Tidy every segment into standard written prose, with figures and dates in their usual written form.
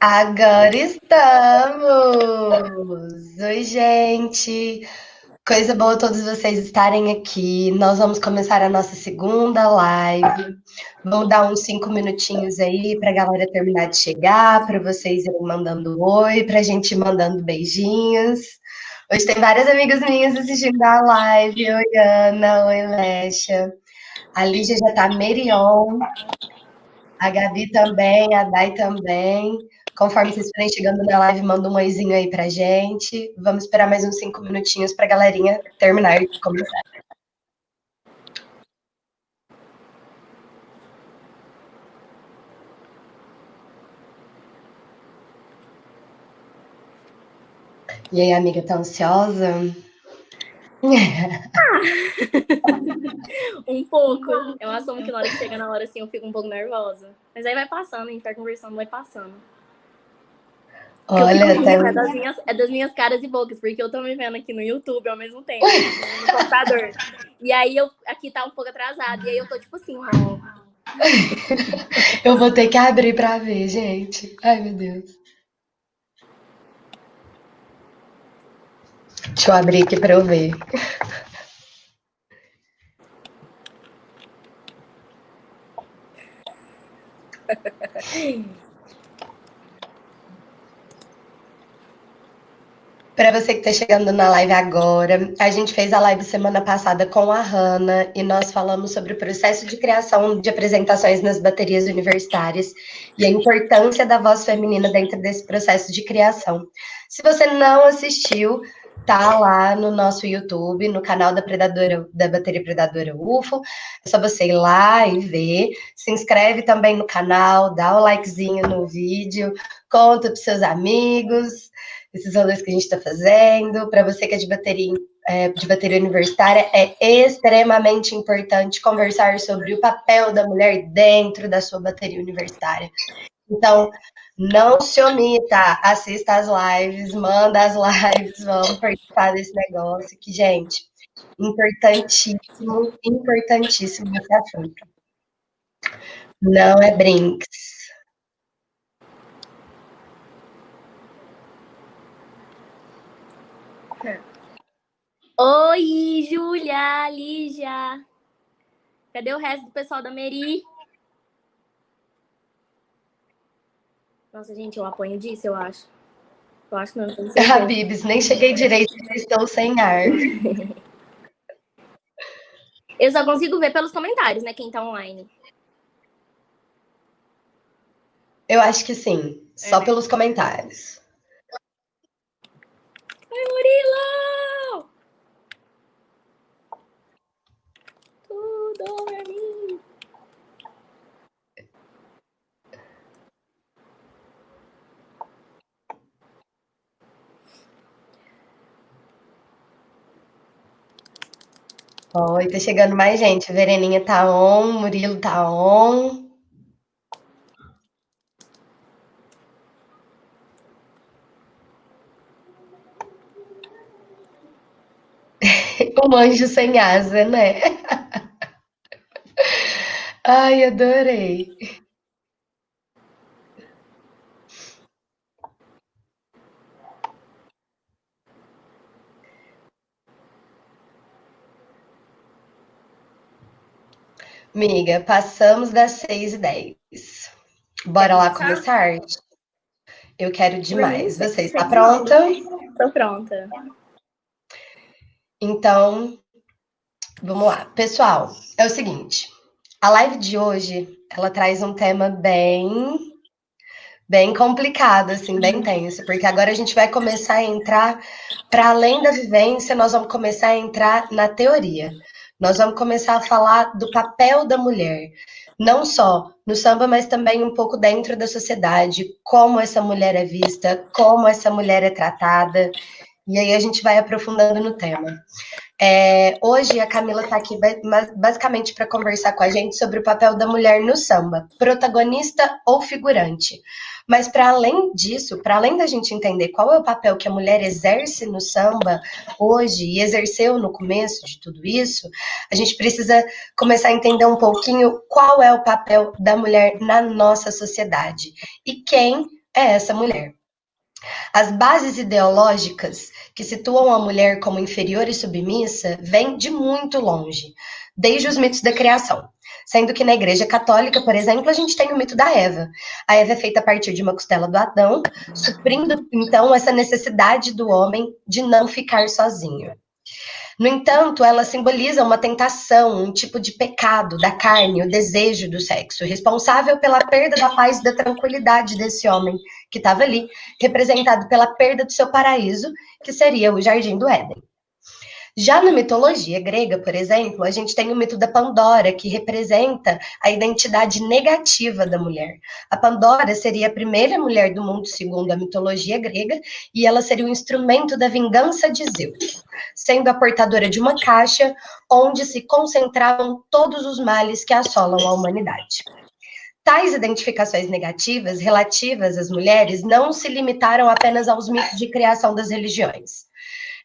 Agora estamos! Oi, gente! Coisa boa todos vocês estarem aqui. Nós vamos começar a nossa segunda live. Vou dar uns 5 minutinhos aí para a galera terminar de chegar, para vocês irem mandando oi, para a gente ir mandando beijinhos. Hoje tem várias amigas minhas assistindo a live. Oi, Ana. Oi, Lecha. A Lígia já tá Merion. A Gabi também, a Dai também. Conforme vocês forem chegando na live, manda um oizinho aí pra gente. Vamos esperar mais uns 5 minutinhos pra galerinha terminar de começar. E aí, amiga, tá ansiosa? Um pouco. Eu assumo que na hora que chega na hora, assim, eu fico um pouco nervosa. Mas aí vai passando, a gente vai conversando, vai passando. Olha, eu fico das minhas caras e bocas, porque eu tô me vendo aqui no YouTube ao mesmo tempo, no computador. E aí aqui tá um pouco atrasado, e aí eu tô tipo assim, ó. Eu vou ter que abrir pra ver, gente. Ai, meu Deus. Deixa eu abrir aqui pra eu ver. Para você que está chegando na live agora, a gente fez a live semana passada com a Hanna e nós falamos sobre o processo de criação de apresentações nas baterias universitárias e a importância da voz feminina dentro desse processo de criação. Se você não assistiu, tá lá no nosso YouTube, no canal da Bateria Predadora UFO. É só você ir lá e ver. Se inscreve também no canal, dá o likezinho no vídeo, conta para seus amigos esses rolês que a gente está fazendo. Para você que é de bateria universitária, é extremamente importante conversar sobre o papel da mulher dentro da sua bateria universitária. Então, não se omita, assista as lives, manda as lives, vamos participar desse negócio que, gente, importantíssimo, importantíssimo esse assunto. Não é brinks. Oi, Júlia, Lígia. Cadê o resto do pessoal da Meri? Nossa, gente, eu apanho disso, eu acho. Eu acho que não tenho certeza. Habibs, nem cheguei direito, estou sem ar. Eu só consigo ver pelos comentários, né, quem tá online. Eu acho que sim, só pelos comentários. Oi, Murilo! Tudo pra mim. Oi, tá chegando mais gente. Vereninha tá on, Murilo tá on. Um anjo sem asa, né? Ai, adorei. Miga, passamos das 6h10. Bora lá começar? Eu quero demais. Você está pronta? Tô pronta. Então, vamos lá. Pessoal, é o seguinte. A live de hoje, ela traz um tema bem complicado, assim, bem tenso, porque agora a gente vai começar a entrar para além da vivência, nós vamos começar a entrar na teoria. Nós vamos começar a falar do papel da mulher, não só no samba, mas também um pouco dentro da sociedade, como essa mulher é vista, como essa mulher é tratada, e aí a gente vai aprofundando no tema. Hoje a Camila está aqui basicamente para conversar com a gente sobre o papel da mulher no samba, protagonista ou figurante. Mas para além disso, para além da gente entender qual é o papel que a mulher exerce no samba hoje e exerceu no começo de tudo isso, a gente precisa começar a entender um pouquinho qual é o papel da mulher na nossa sociedade e quem é essa mulher. As bases ideológicas que situam a mulher como inferior e submissa vêm de muito longe, desde os mitos da criação. Sendo que na Igreja Católica, por exemplo, a gente tem o mito da Eva. A Eva é feita a partir de uma costela do Adão, suprindo então essa necessidade do homem de não ficar sozinho. No entanto, ela simboliza uma tentação, um tipo de pecado da carne, o desejo do sexo, responsável pela perda da paz e da tranquilidade desse homem que estava ali, representado pela perda do seu paraíso, que seria o Jardim do Éden. Já na mitologia grega, por exemplo, a gente tem o mito da Pandora, que representa a identidade negativa da mulher. A Pandora seria a primeira mulher do mundo, segundo a mitologia grega, e ela seria o instrumento da vingança de Zeus, sendo a portadora de uma caixa onde se concentravam todos os males que assolam a humanidade. Tais identificações negativas relativas às mulheres não se limitaram apenas aos mitos de criação das religiões.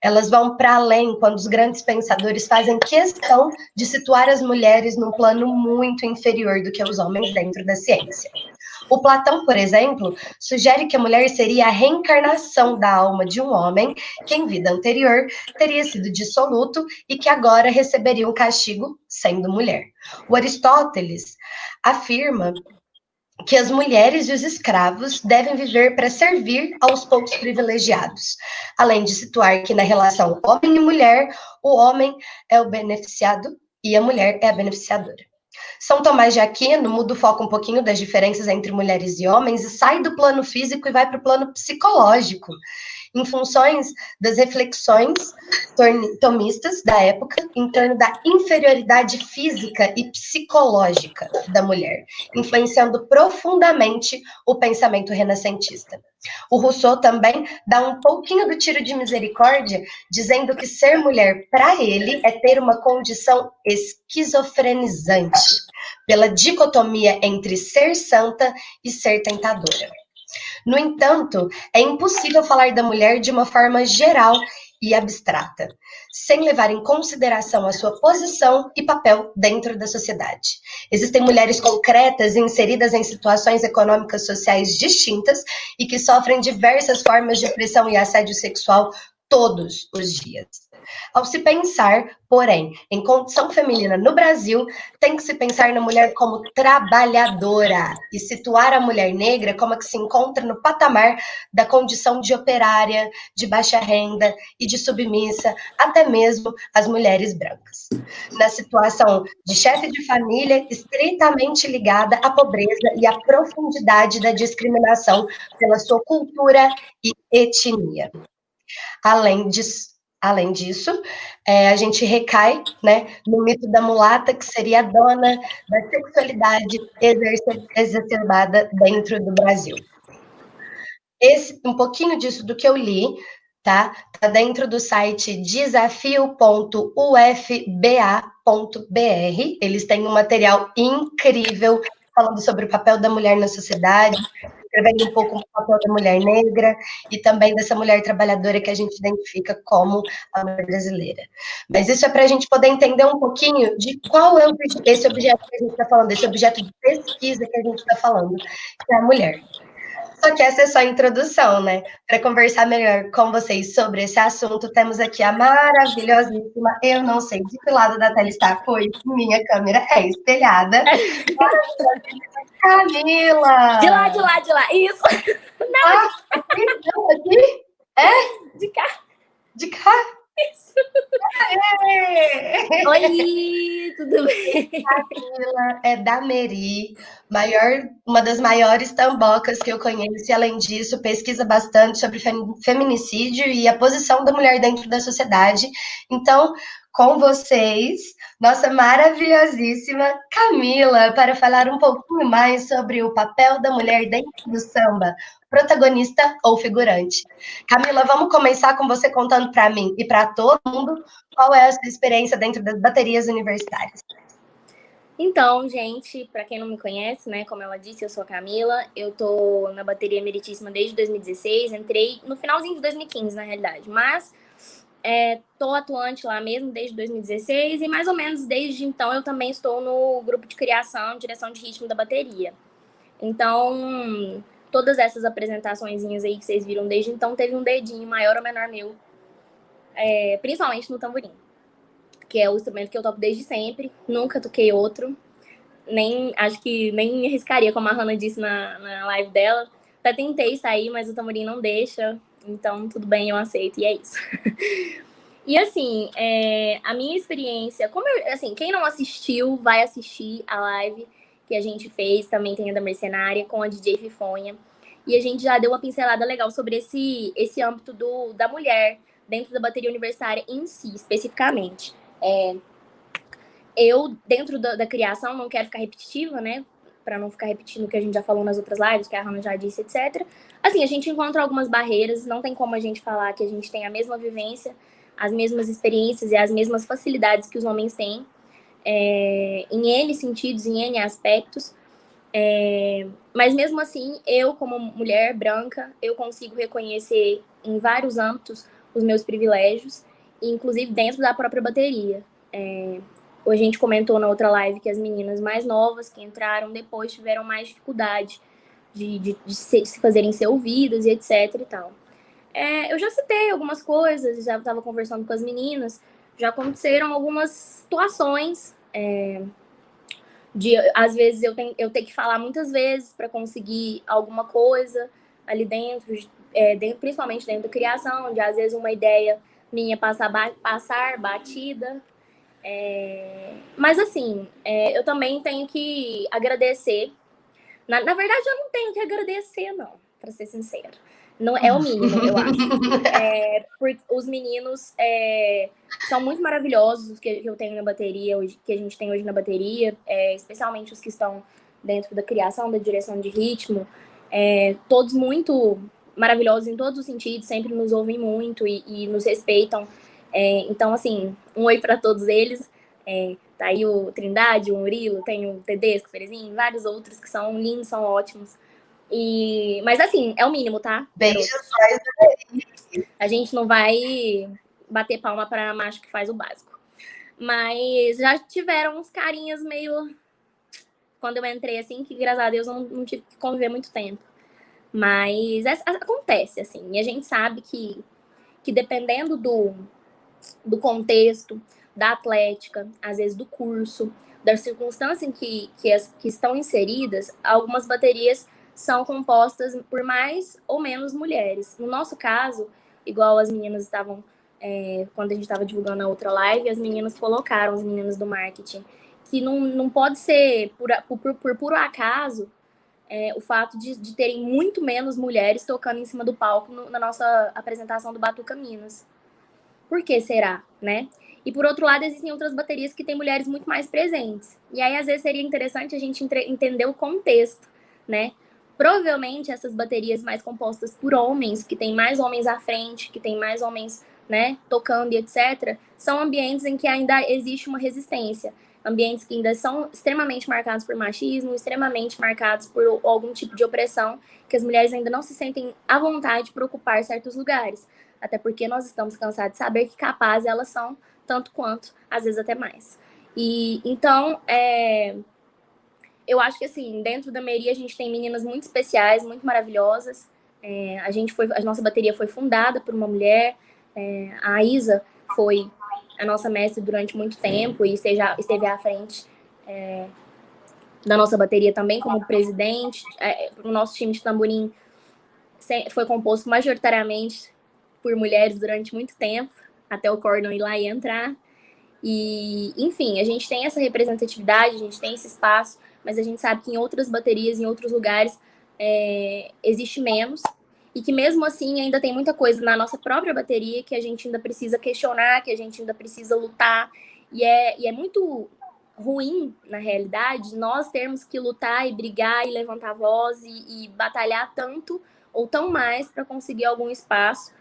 Elas vão para além quando os grandes pensadores fazem questão de situar as mulheres num plano muito inferior do que os homens dentro da ciência. O Platão, por exemplo, sugere que a mulher seria a reencarnação da alma de um homem que em vida anterior teria sido dissoluto e que agora receberia um castigo sendo mulher. O Aristóteles afirma que as mulheres e os escravos devem viver para servir aos poucos privilegiados, além de situar que na relação homem e mulher, o homem é o beneficiado e a mulher é a beneficiadora. São Tomás de Aquino muda o foco um pouquinho das diferenças entre mulheres e homens e sai do plano físico e vai para o plano psicológico, em funções das reflexões tomistas da época em torno da inferioridade física e psicológica da mulher, influenciando profundamente o pensamento renascentista. O Rousseau também dá um pouquinho do tiro de misericórdia, dizendo que ser mulher, para ele, é ter uma condição esquizofrenizante, pela dicotomia entre ser santa e ser tentadora. No entanto, é impossível falar da mulher de uma forma geral e abstrata, sem levar em consideração a sua posição e papel dentro da sociedade. Existem mulheres concretas inseridas em situações econômicas sociais distintas e que sofrem diversas formas de opressão e assédio sexual todos os dias. Ao se pensar, porém, em condição feminina no Brasil, tem que se pensar na mulher como trabalhadora e situar a mulher negra como a que se encontra no patamar da condição de operária, de baixa renda e de submissa, até mesmo as mulheres brancas. Na situação de chefe de família, estritamente ligada à pobreza e à profundidade da discriminação pela sua cultura e etnia. Além disso, a gente recai, né, no mito da mulata, que seria a dona da sexualidade exacerbada dentro do Brasil. Um pouquinho disso do que eu li, tá? Tá dentro do site desafio.ufba.br. Eles têm um material incrível falando sobre o papel da mulher na sociedade, escrevendo um pouco o papel da mulher negra e também dessa mulher trabalhadora que a gente identifica como a mulher brasileira. Mas isso é para a gente poder entender um pouquinho de qual é esse objeto que a gente está falando, esse objeto de pesquisa que a gente está falando, que é a mulher. Só que essa é só a introdução, né? Para conversar melhor com vocês sobre esse assunto, temos aqui a maravilhosíssima, eu não sei de que lado da tela está, pois minha câmera é espelhada. Camila! De lá, de lá, de lá. Isso! Não, aqui? É? De cá. De cá? Isso. Oi, tudo bem? Camila é da Meri, uma das maiores tambocas que eu conheço, e além disso, pesquisa bastante sobre feminicídio e a posição da mulher dentro da sociedade. Então, com vocês, nossa maravilhosíssima Camila, para falar um pouquinho mais sobre o papel da mulher dentro do samba, protagonista ou figurante. Camila, vamos começar com você contando para mim e para todo mundo qual é a sua experiência dentro das baterias universitárias. Então, gente, para quem não me conhece, né, como ela disse, eu sou a Camila, eu tô na bateria meritíssima desde 2016, entrei no finalzinho de 2015, na realidade, mas tô atuante lá mesmo desde 2016 e mais ou menos desde então eu também estou no grupo de criação, direção de ritmo da bateria. Então, todas essas apresentaçõezinhas aí que vocês viram desde então, teve um dedinho maior ou menor meu, principalmente no tamborim, que é o instrumento que eu toco desde sempre, nunca toquei outro, acho que nem arriscaria, como a Hannah disse na live dela. Até tentei sair, mas o tamborim não deixa, então tudo bem, eu aceito, e é isso. E assim, a minha experiência, assim, quem não assistiu, vai assistir a live que a gente fez, também tem a da Mercenária, com a DJ Fifonha. E a gente já deu uma pincelada legal sobre esse âmbito da mulher dentro da bateria universitária em si, especificamente. Eu, dentro da criação, não quero ficar repetitiva, né? Para não ficar repetindo o que a gente já falou nas outras lives, que a Hannah já disse, etc. Assim, a gente encontra algumas barreiras, não tem como a gente falar que a gente tem a mesma vivência, as mesmas experiências e as mesmas facilidades que os homens têm, em N sentidos, em N aspectos. Mas mesmo assim, eu, como mulher branca, eu consigo reconhecer em vários âmbitos os meus privilégios, inclusive dentro da própria bateria. A gente comentou na outra live que as meninas mais novas que entraram depois tiveram mais dificuldade de se fazerem ser ouvidas e etc e tal. Eu já citei algumas coisas, já estava conversando com as meninas, já aconteceram algumas situações às vezes eu ter que falar muitas vezes para conseguir alguma coisa ali dentro, principalmente dentro da criação, onde às vezes uma ideia minha passar batida. Mas assim, eu também tenho que agradecer. Na verdade, eu não tenho que agradecer, não, para ser sincera. Não é o mínimo, eu acho. Porque os meninos são muito maravilhosos que eu tenho na bateria, que a gente tem hoje na bateria, especialmente os que estão dentro da criação, da direção de ritmo. Todos muito maravilhosos em todos os sentidos, sempre nos ouvem muito e nos respeitam. Então, assim, um oi para todos eles. Tá aí o Trindade, o Murilo, tem o Tedesco, o Ferezinho, vários outros que são lindos, são ótimos. Mas assim, é o mínimo, tá? Beijos. A gente não vai bater palma para macho que faz o básico. Mas já tiveram uns carinhas meio... Quando eu entrei, assim, que graças a Deus eu não tive que conviver muito tempo. Mas acontece, assim. E a gente sabe que dependendo do contexto, da atlética, às vezes do curso, da circunstância em que estão inseridas, algumas baterias são compostas por mais ou menos mulheres. No nosso caso, igual as meninas estavam, quando a gente estava divulgando a outra live, as meninas colocaram, as meninas do marketing, que não pode ser por puro acaso o fato de terem muito menos mulheres tocando em cima do palco na nossa apresentação do Batuca Minas. Por que será, né? E por outro lado, existem outras baterias que têm mulheres muito mais presentes. E aí, às vezes, seria interessante a gente entender o contexto, né? Provavelmente, essas baterias mais compostas por homens, que tem mais homens à frente, que tem mais homens, né, tocando e etc., são ambientes em que ainda existe uma resistência. Ambientes que ainda são extremamente marcados por machismo, extremamente marcados por algum tipo de opressão, que as mulheres ainda não se sentem à vontade para ocupar certos lugares. Até porque nós estamos cansados de saber que capazes elas são tanto quanto, às vezes até mais. E então, eu acho que assim, dentro da Meri a gente tem meninas muito especiais, muito maravilhosas. A nossa bateria foi fundada por uma mulher. A Isa foi a nossa mestre durante muito tempo e esteve à frente da nossa bateria também como presidente. O nosso time de tamborim foi composto majoritariamente por mulheres durante muito tempo, até o cordão ir lá e entrar. E, enfim, a gente tem essa representatividade, a gente tem esse espaço, mas a gente sabe que em outras baterias, em outros lugares, existe menos. E que mesmo assim ainda tem muita coisa na nossa própria bateria que a gente ainda precisa questionar, que a gente ainda precisa lutar. E é muito ruim, na realidade, nós termos que lutar e brigar e levantar a voz e batalhar tanto ou tão mais para conseguir algum espaço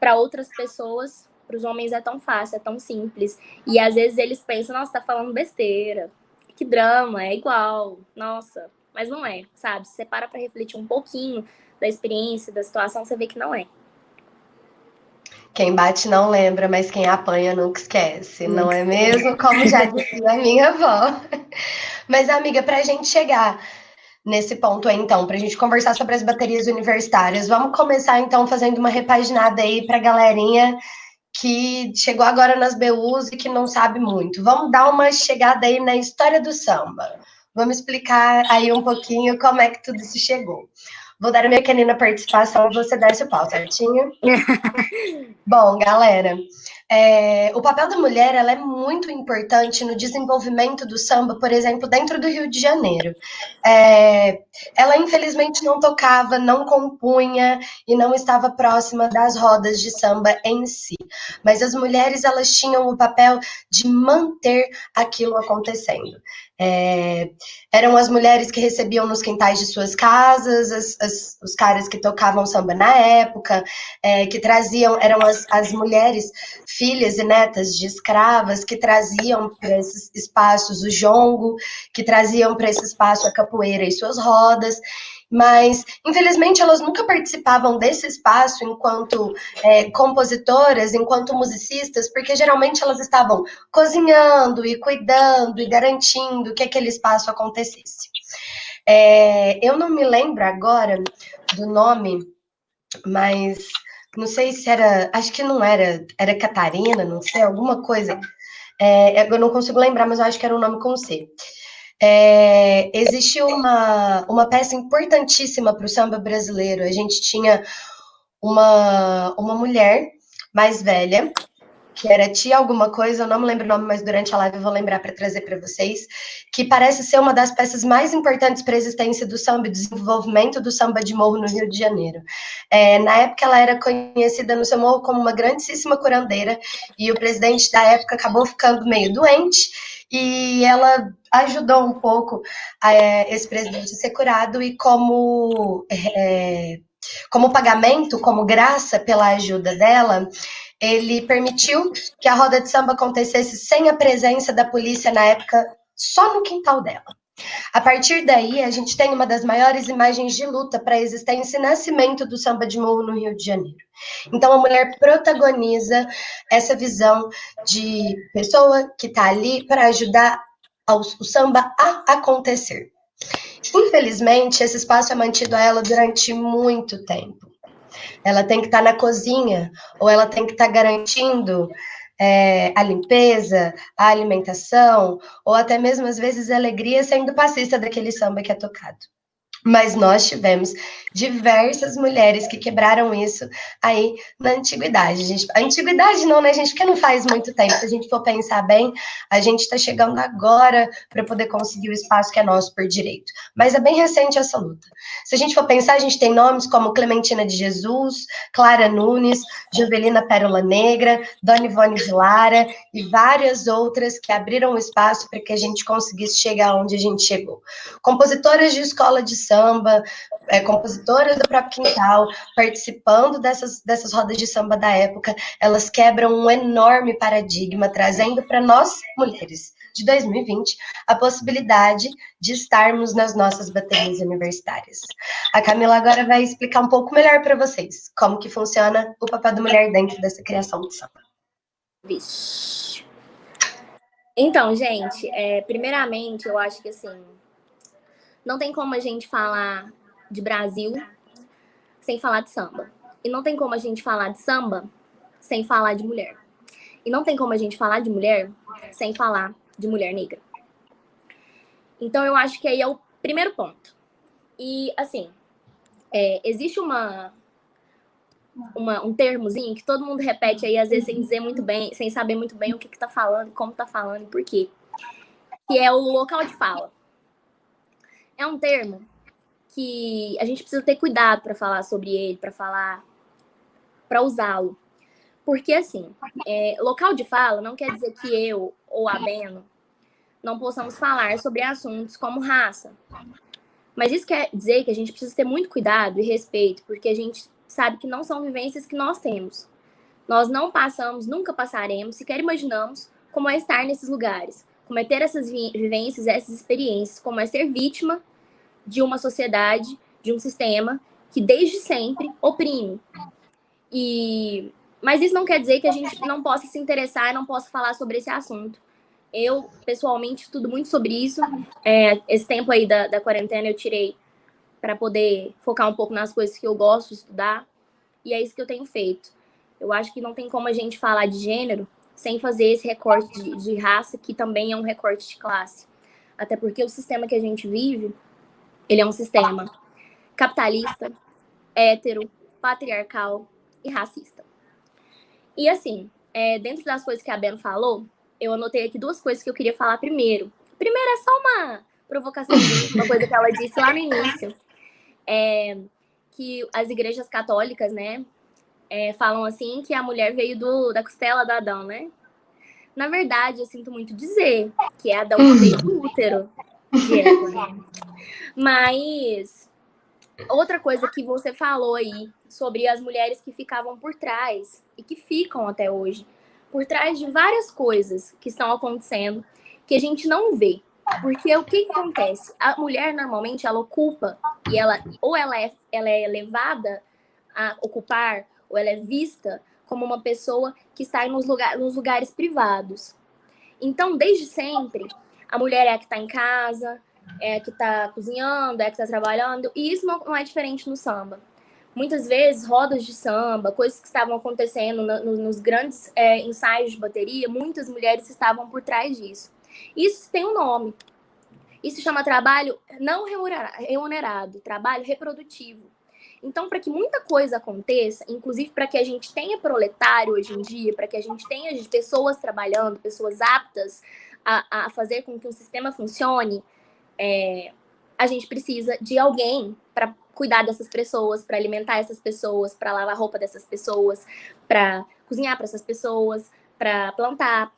para outras pessoas, para os homens é tão fácil, é tão simples. E às vezes eles pensam, nossa, tá falando besteira, que drama, é igual, nossa. Mas não é, sabe? Se você para refletir um pouquinho da experiência, da situação, você vê que não é. Quem bate não lembra, mas quem apanha nunca esquece, não é mesmo? Como já dizia a minha avó. Mas, amiga, para a gente chegar nesse ponto aí, então, para a gente conversar sobre as baterias universitárias. Vamos começar, então, fazendo uma repaginada aí para a galerinha que chegou agora nas BUs e que não sabe muito. Vamos dar uma chegada aí na história do samba. Vamos explicar aí um pouquinho como é que tudo se chegou. Vou dar a minha pequenina participação e você desce o pau, certinho? Bom, galera, o papel da mulher ela é muito importante no desenvolvimento do samba, por exemplo, dentro do Rio de Janeiro. Ela, infelizmente, não tocava, não compunha e não estava próxima das rodas de samba em si. Mas as mulheres elas tinham o papel de manter aquilo acontecendo. Eram as mulheres que recebiam nos quintais de suas casas, os caras que tocavam samba na época, que traziam, eram as mulheres, filhas e netas de escravas, que traziam para esses espaços o jongo, que traziam para esse espaço a capoeira e suas rodas. Mas, infelizmente, elas nunca participavam desse espaço enquanto compositoras, enquanto musicistas, porque geralmente elas estavam cozinhando e cuidando e garantindo que aquele espaço acontecesse. Eu não me lembro agora do nome, mas não sei se era, acho que não era, era Catarina, não sei, alguma coisa. Eu não consigo lembrar, mas eu acho que era um nome com C. Existe uma peça importantíssima para o samba brasileiro. A gente tinha uma mulher mais velha, que era tia alguma coisa, eu não me lembro o nome, mas durante a live eu vou lembrar para trazer para vocês, que parece ser uma das peças mais importantes para a existência do samba e desenvolvimento do samba de morro no Rio de Janeiro. Na época ela era conhecida no seu morro como uma grandíssima curandeira, e o presidente da época acabou ficando meio doente, e ela ajudou um pouco esse presidente a ser curado, e como pagamento, como graça pela ajuda dela, ele permitiu que a roda de samba acontecesse sem a presença da polícia na época, só no quintal dela. A partir daí, a gente tem uma das maiores imagens de luta para a existência e nascimento do samba de morro no Rio de Janeiro. Então, a mulher protagoniza essa visão de pessoa que está ali para ajudar o samba a acontecer. Infelizmente, esse espaço é mantido a ela durante muito tempo. Ela tem que estar na cozinha, ou ela tem que estar garantindo a limpeza, a alimentação, ou até mesmo, às vezes, a alegria sendo passista daquele samba que é tocado. Mas nós tivemos diversas mulheres que quebraram isso aí na antiguidade. A antiguidade não, né, gente? Porque não faz muito tempo. Se a gente for pensar bem, a gente está chegando agora para poder conseguir o espaço que é nosso por direito. Mas é bem recente essa luta. Se a gente for pensar, a gente tem nomes como Clementina de Jesus, Clara Nunes, Jovelina Pérola Negra, Dona Ivone de Lara e várias outras que abriram o espaço para que a gente conseguisse chegar onde a gente chegou. Compositoras de escola de samba, compositoras do próprio quintal, participando dessas rodas de samba da época, elas quebram um enorme paradigma, trazendo para nós, mulheres de 2020, a possibilidade de estarmos nas nossas baterias universitárias. A Camila agora vai explicar um pouco melhor para vocês como que funciona o papel da mulher dentro dessa criação de samba. Vixe. Então, gente, primeiramente, eu acho que assim, não tem como a gente falar de Brasil sem falar de samba. E não tem como a gente falar de samba sem falar de mulher. E não tem como a gente falar de mulher sem falar de mulher negra. Então, eu acho que aí é o primeiro ponto. E, assim, existe um termozinho que todo mundo repete aí, às vezes, sem dizer muito bem, sem saber muito bem o que tá falando, como tá falando e por quê. Que é o local de fala. É um termo que a gente precisa ter cuidado para falar sobre ele, para usá-lo. Porque, assim, local de fala não quer dizer que eu ou a Beno não possamos falar sobre assuntos como raça. Mas isso quer dizer que a gente precisa ter muito cuidado e respeito, porque a gente sabe que não são vivências que nós temos. Nós não passamos, nunca passaremos, sequer imaginamos como é estar nesses lugares, como é ter essas vivências, essas experiências, como é ser vítima de uma sociedade, de um sistema que desde sempre oprime. Mas isso não quer dizer que a gente não possa se interessar e não possa falar sobre esse assunto. Eu, pessoalmente, estudo muito sobre isso. Esse tempo aí da quarentena eu tirei para poder focar um pouco nas coisas que eu gosto de estudar. E é isso que eu tenho feito. Eu acho que não tem como a gente falar de gênero sem fazer esse recorte de raça, que também é um recorte de classe. Até porque o sistema que a gente vive, ele é um sistema capitalista, hétero, patriarcal e racista. E assim, dentro das coisas que a Ben falou, eu anotei aqui duas coisas que eu queria falar primeiro. Primeiro é só uma provocaçãozinha, uma coisa que ela disse lá no início, que as igrejas católicas, né, falam assim que a mulher veio da costela do Adão, né? Na verdade, eu sinto muito dizer que é Adão que veio do útero de Eva, né? Mas outra coisa que você falou aí sobre as mulheres que ficavam por trás e que ficam até hoje, por trás de várias coisas que estão acontecendo que a gente não vê. Porque o que acontece? A mulher normalmente ela ocupa e ela é levada a ocupar ou ela é vista como uma pessoa que está nos lugares privados. Então, desde sempre, a mulher é a que está em casa, é a que está cozinhando, é a que está trabalhando, e isso não é diferente no samba. Muitas vezes, rodas de samba, coisas que estavam acontecendo nos grandes ensaios de bateria, muitas mulheres estavam por trás disso. Isso tem um nome. Isso se chama trabalho não remunerado, trabalho reprodutivo. Então, para que muita coisa aconteça, inclusive para que a gente tenha proletário hoje em dia, para que a gente tenha pessoas trabalhando, pessoas aptas a fazer com que o sistema funcione, a gente precisa de alguém para cuidar dessas pessoas, para alimentar essas pessoas, para lavar a roupa dessas pessoas, para cozinhar para essas pessoas, para plantar.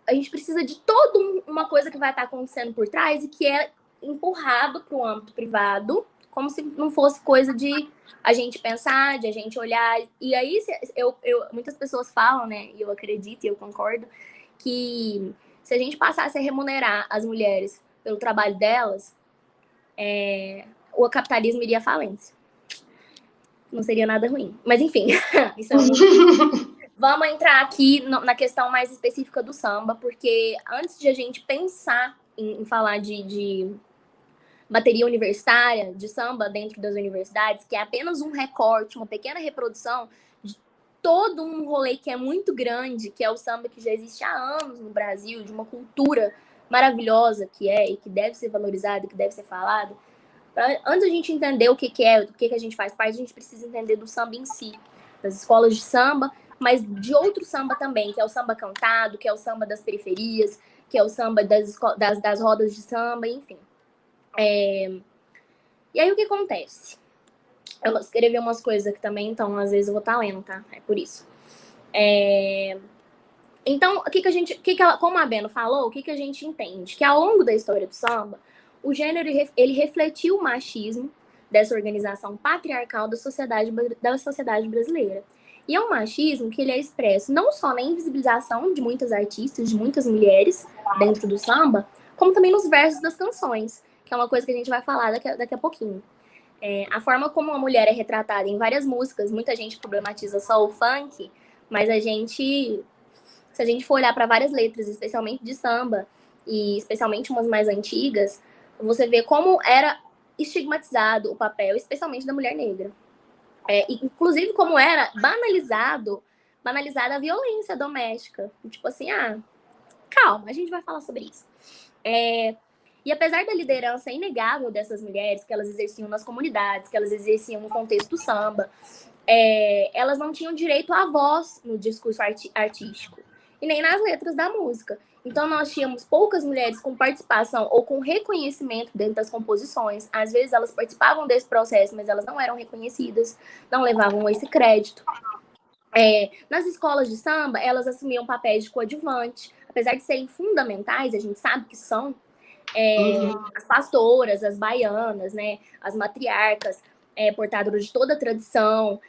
A gente precisa de toda uma coisa que vai estar acontecendo por trás e que é empurrado para o âmbito privado, como se não fosse coisa de a gente pensar, de a gente olhar. E aí, muitas pessoas falam, né, e eu acredito e eu concordo, que se a gente passasse a remunerar as mulheres pelo trabalho delas, o capitalismo iria à falência. Não seria nada ruim. Mas, enfim, isso é Vamos entrar aqui na questão mais específica do samba, porque antes de a gente pensar em falar de bateria universitária, de samba dentro das universidades, que é apenas um recorte, uma pequena reprodução de todo um rolê que é muito grande, que é o samba que já existe há anos no Brasil, de uma cultura maravilhosa que é e que deve ser valorizada, que deve ser falada. Antes a gente entender o que é, o que a gente faz parte, a gente precisa entender do samba em si, das escolas de samba, mas de outro samba também, que é o samba cantado, que é o samba das periferias, que é o samba das rodas de samba, enfim. E aí o que acontece? Eu escrevi umas coisas aqui também, então às vezes eu vou estar lendo, tá? É por isso. Então, como a Beno falou, o que a gente entende? Que ao longo da história do samba, o gênero ele refletiu o machismo dessa organização patriarcal da sociedade brasileira. E é um machismo que ele é expresso não só na invisibilização de muitas artistas, de muitas mulheres dentro do samba, como também nos versos das canções, que é uma coisa que a gente vai falar daqui a pouquinho. A forma como a mulher é retratada em várias músicas, muita gente problematiza só o funk, mas se a gente for olhar para várias letras, especialmente de samba, e especialmente umas mais antigas, você vê como era estigmatizado o papel, especialmente da mulher negra. Inclusive como era banalizada a violência doméstica. Tipo assim, calma, a gente vai falar sobre isso. E apesar da liderança inegável dessas mulheres, que elas exerciam nas comunidades, que elas exerciam no contexto do samba, elas não tinham direito à voz no discurso artístico e nem nas letras da música. Então, nós tínhamos poucas mulheres com participação ou com reconhecimento dentro das composições. Às vezes, elas participavam desse processo, mas elas não eram reconhecidas, não levavam esse crédito. Nas escolas de samba, elas assumiam papéis de coadjuvante. Apesar de serem fundamentais, a gente sabe que são, as pastoras, as baianas, né, as matriarcas, portadoras de toda a tradição,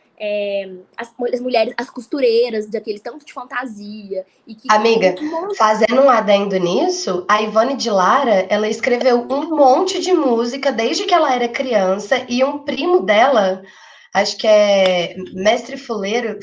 as mulheres, as costureiras daquele tanto de fantasia. Amiga, fazendo um adendo nisso, a Ivone de Lara, ela escreveu um monte de música desde que ela era criança, e um primo dela, acho que é Mestre Fuleiro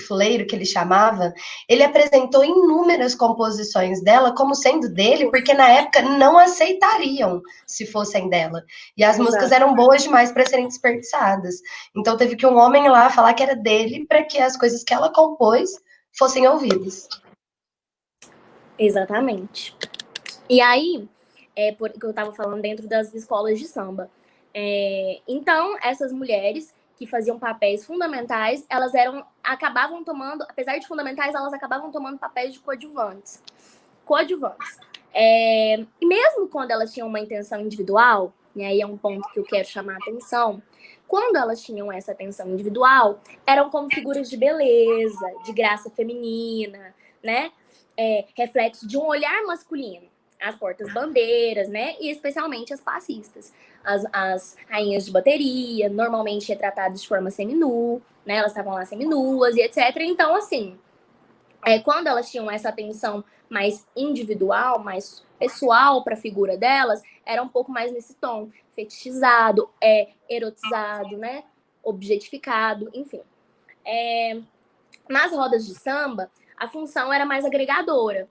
que ele chamava, ele apresentou inúmeras composições dela como sendo dele, porque na época não aceitariam se fossem dela. E as músicas Exato. eram boas demais para serem desperdiçadas. Então teve que um homem ir lá falar que era dele para que as coisas que ela compôs fossem ouvidas. Exatamente. E aí, porque eu estava falando dentro das escolas de samba. Então, essas mulheres que faziam papéis fundamentais, acabavam tomando, apesar de fundamentais, elas acabavam tomando papéis de coadjuvantes. E mesmo quando elas tinham uma intenção individual, e aí é um ponto que eu quero chamar a atenção, quando elas tinham essa atenção individual, eram como figuras de beleza, de graça feminina, né? Reflexo de um olhar masculino. As portas-bandeiras, né? E especialmente as passistas. As rainhas de bateria, normalmente retratadas de forma seminu, né? Elas estavam lá seminuas e etc. Então, assim, quando elas tinham essa atenção mais individual, mais pessoal para a figura delas, era um pouco mais nesse tom, fetichizado, erotizado, né? Objetificado, enfim. Nas rodas de samba, a função era mais agregadora,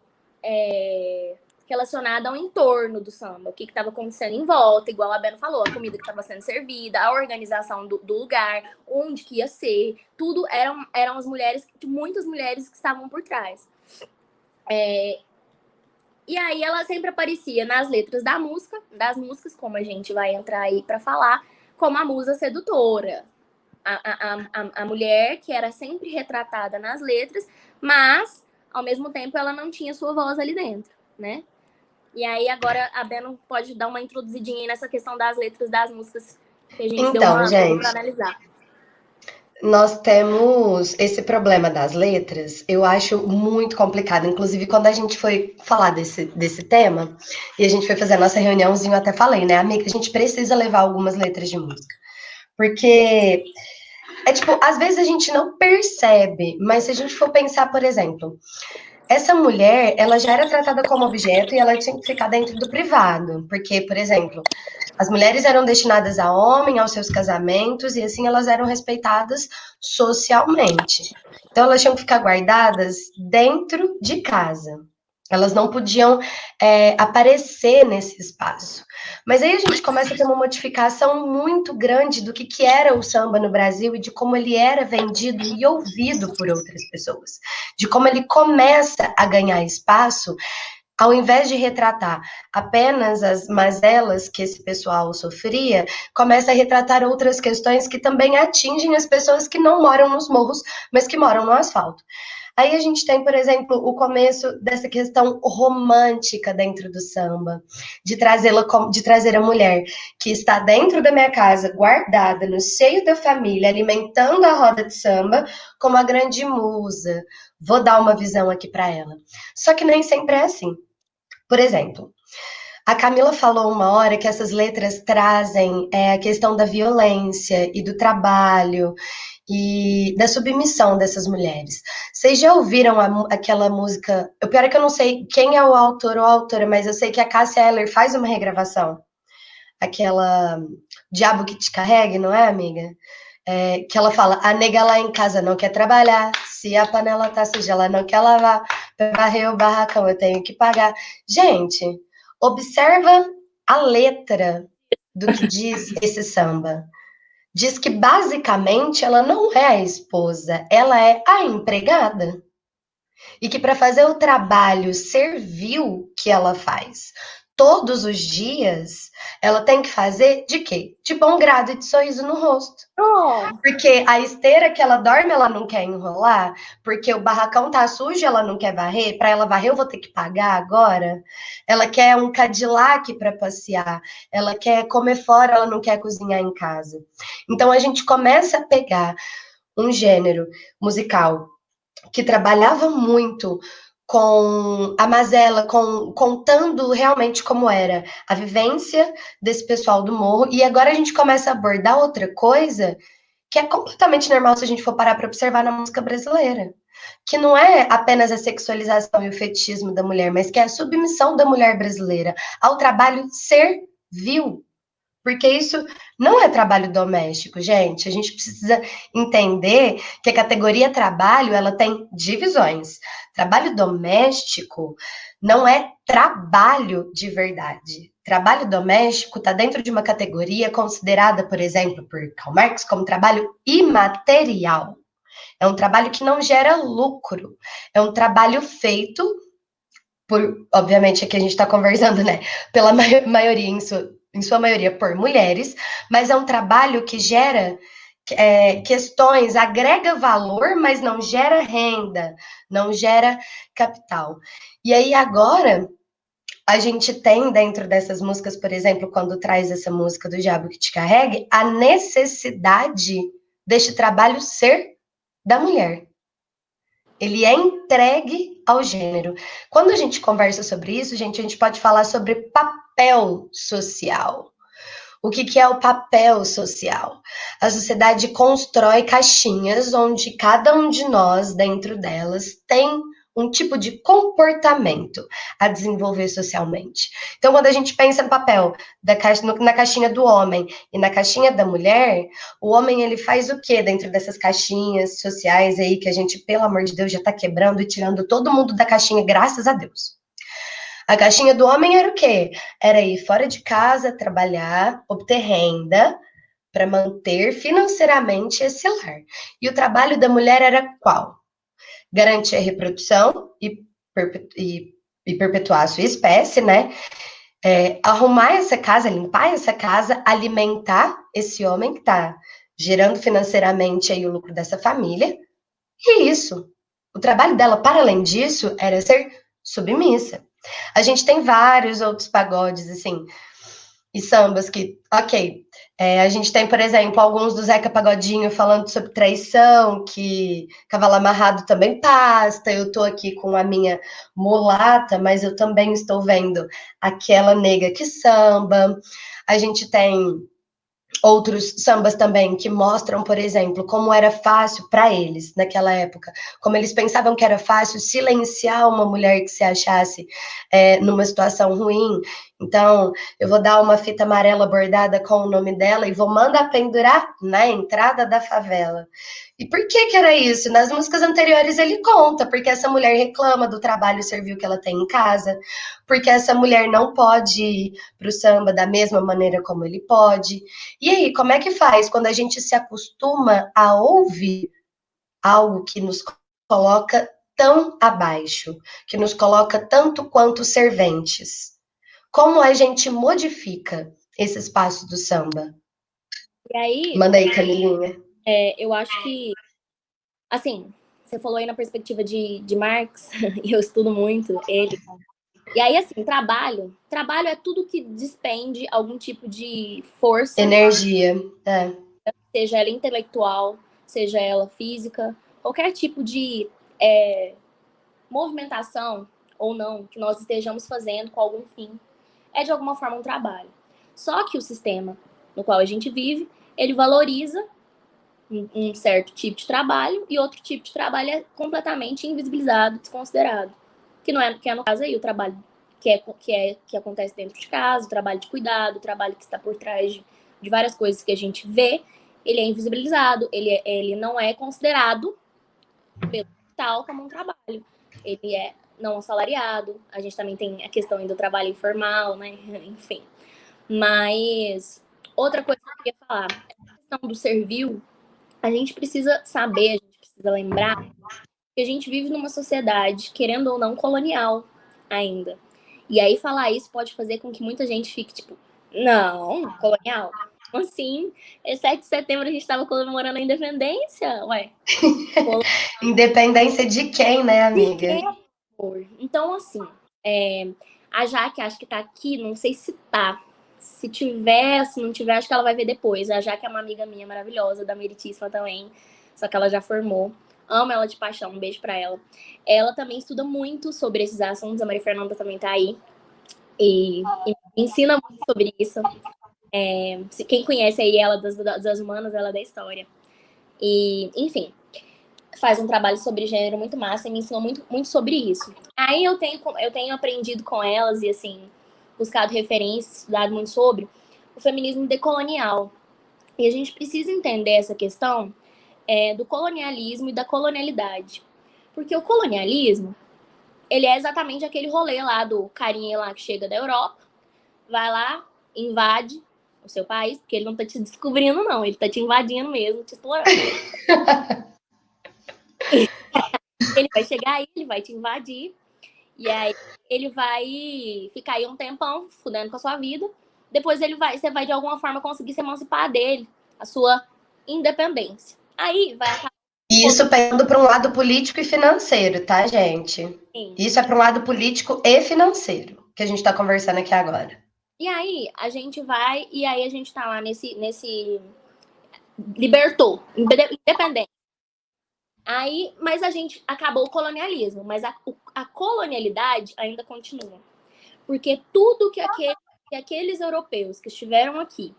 relacionada ao entorno do samba, o que estava acontecendo em volta, igual a Beno falou, a comida que estava sendo servida, a organização do lugar, onde que ia ser, tudo eram as mulheres, muitas mulheres que estavam por trás. E aí ela sempre aparecia nas letras das músicas, como a gente vai entrar aí para falar, como a musa sedutora, a mulher que era sempre retratada nas letras, mas, ao mesmo tempo, ela não tinha sua voz ali dentro, né? E aí, agora, a Beno pode dar uma introduzidinha aí nessa questão das letras das músicas que a gente deu Então, uma gente, para analisar. nós temos esse problema das letras, eu acho muito complicado. Inclusive, quando a gente foi falar desse tema, e a gente foi fazer a nossa reuniãozinho, eu até falei, né, amiga, a gente precisa levar algumas letras de música. Porque tipo, às vezes a gente não percebe, mas se a gente for pensar, por exemplo, essa mulher, ela já era tratada como objeto e ela tinha que ficar dentro do privado, porque, por exemplo, as mulheres eram destinadas a homem, aos seus casamentos, e assim elas eram respeitadas socialmente. Então elas tinham que ficar guardadas dentro de casa. Elas não podiam aparecer nesse espaço. Mas aí a gente começa a ter uma modificação muito grande do que era o samba no Brasil e de como ele era vendido e ouvido por outras pessoas. De como ele começa a ganhar espaço, ao invés de retratar apenas as mazelas que esse pessoal sofria, começa a retratar outras questões que também atingem as pessoas que não moram nos morros, mas que moram no asfalto. Aí a gente tem, por exemplo, o começo dessa questão romântica dentro do samba, de trazer a mulher que está dentro da minha casa, guardada no seio da família, alimentando a roda de samba, como a grande musa. Vou dar uma visão aqui para ela. Só que nem sempre é assim. Por exemplo, a Camila falou uma hora que essas letras trazem a questão da violência e do trabalho e da submissão dessas mulheres. Vocês já ouviram aquela música? O pior é que eu não sei quem é o autor ou a autora, mas eu sei que a Cássia Eller faz uma regravação. Aquela Diabo que te carregue, não é, amiga? Que ela fala, a nega lá em casa não quer trabalhar, se a panela tá suja, ela não quer lavar, pra varrer o barracão eu tenho que pagar. Gente, observa a letra do que diz esse samba. Diz que basicamente ela não é a esposa, ela é a empregada. E que para fazer o trabalho servil que ela faz todos os dias, ela tem que fazer de quê? De bom grado e de sorriso no rosto. Oh. Porque a esteira que ela dorme, ela não quer enrolar, porque o barracão tá sujo, ela não quer varrer, para ela varrer eu vou ter que pagar agora. Ela quer um Cadillac para passear, ela quer comer fora, ela não quer cozinhar em casa. Então a gente começa a pegar um gênero musical que trabalhava muito com a mazela, contando realmente como era a vivência desse pessoal do morro, e agora a gente começa a abordar outra coisa que é completamente normal se a gente for parar para observar na música brasileira, que não é apenas a sexualização e o fetichismo da mulher, mas que é a submissão da mulher brasileira ao trabalho servil. Porque isso não é trabalho doméstico, gente. A gente precisa entender que a categoria trabalho, ela tem divisões. Trabalho doméstico não é trabalho de verdade. Trabalho doméstico está dentro de uma categoria considerada, por exemplo, por Karl Marx, como trabalho imaterial. É um trabalho que não gera lucro. É um trabalho feito por, obviamente, aqui a gente está conversando, né? Pela maioria, em sua maioria, por mulheres, mas é um trabalho que gera questões, agrega valor, mas não gera renda, não gera capital. E aí agora a gente tem dentro dessas músicas, por exemplo, quando traz essa música do Diabo que te carregue, a necessidade deste trabalho ser da mulher. Ele é entregue ao gênero. Quando a gente conversa sobre isso, gente, a gente pode falar sobre papel social. O que é o papel social? A sociedade constrói caixinhas onde cada um de nós, dentro delas, tem um tipo de comportamento a desenvolver socialmente. Então, quando a gente pensa no papel na caixinha do homem e na caixinha da mulher, o homem ele faz o que dentro dessas caixinhas sociais aí que a gente, pelo amor de Deus, já está quebrando e tirando todo mundo da caixinha, graças a Deus. A caixinha do homem era o quê? Era ir fora de casa, trabalhar, obter renda para manter financeiramente esse lar. E o trabalho da mulher era qual? Garantir a reprodução e perpetuar a sua espécie, né? Arrumar essa casa, limpar essa casa, alimentar esse homem que está gerando financeiramente aí o lucro dessa família. E isso. O trabalho dela, para além disso, era ser submissa. A gente tem vários outros pagodes, assim, e sambas que, ok. A gente tem, por exemplo, alguns do Zeca Pagodinho falando sobre traição, que cavalo amarrado também pasta. Eu tô aqui com a minha mulata, mas eu também estou vendo aquela nega que samba. A gente tem outros sambas também que mostram, por exemplo, como era fácil para eles naquela época, como eles pensavam que era fácil silenciar uma mulher que se achasse numa situação ruim. Então, eu vou dar uma fita amarela bordada com o nome dela e vou mandar pendurar na entrada da favela. E por que era isso? Nas músicas anteriores ele conta, porque essa mulher reclama do trabalho servil que ela tem em casa, porque essa mulher não pode ir para o samba da mesma maneira como ele pode. E aí, como é que faz quando a gente se acostuma a ouvir algo que nos coloca tão abaixo, que nos coloca tanto quanto serventes? Como a gente modifica esse espaço do samba? E aí, Manda aí, Camilinha. eu acho que, assim, você falou aí na perspectiva de Marx, e eu estudo muito ele. E aí, assim, trabalho é tudo que despende algum tipo de força. Energia. Seja ela intelectual, seja ela física, qualquer tipo de movimentação ou não que nós estejamos fazendo com algum fim, é de alguma forma um trabalho. Só que o sistema no qual a gente vive, ele valoriza um certo tipo de trabalho e outro tipo de trabalho é completamente invisibilizado, desconsiderado. Que não é, que é no caso aí o trabalho que acontece dentro de casa, o trabalho de cuidado, o trabalho que está por trás de várias coisas que a gente vê, ele é invisibilizado, ele não é considerado pelo tal como um trabalho. Ele é não assalariado, a gente também tem a questão do trabalho informal, né? Enfim. Mas outra coisa que eu queria falar, a questão do servil, a gente precisa saber, a gente precisa lembrar que a gente vive numa sociedade, querendo ou não, colonial ainda. E aí falar isso pode fazer com que muita gente fique tipo, não, colonial? Assim, 7 de setembro a gente estava comemorando a independência, ué. Independência de quem, né, amiga? De quem? Então, assim, a Jaque acho que tá aqui, não sei se tá. Se tiver, se não tiver, acho que ela vai ver depois. A Jaque é uma amiga minha maravilhosa, da Meritíssima também, só que ela já formou. Amo ela de paixão, um beijo pra ela. Ela também estuda muito sobre esses assuntos, a Maria Fernanda também tá aí. E ensina muito sobre isso. Quem conhece aí ela das humanas, ela é da história. E, enfim, faz um trabalho sobre gênero muito massa e me ensinou muito, muito sobre isso. Aí eu tenho aprendido com elas e, assim, buscado referências, estudado muito sobre, o feminismo decolonial. E a gente precisa entender essa questão do colonialismo e da colonialidade. Porque o colonialismo, ele é exatamente aquele rolê lá do carinha lá que chega da Europa, vai lá, invade o seu país, porque ele não tá te descobrindo, não. Ele tá te invadindo mesmo, te explorando. Ele vai chegar aí, ele vai te invadir, e aí ele vai ficar aí um tempão fudendo com a sua vida. Depois você vai de alguma forma conseguir se emancipar dele, a sua independência. Aí vai acabar. Isso pegando para um lado político e financeiro, tá, gente? Isso é para um lado político e financeiro que a gente está conversando aqui agora. E aí a gente vai, e aí a gente tá lá nesse libertou, independente. Aí, mas a gente acabou o colonialismo, mas a colonialidade ainda continua. Porque tudo que aqueles europeus que estiveram aqui,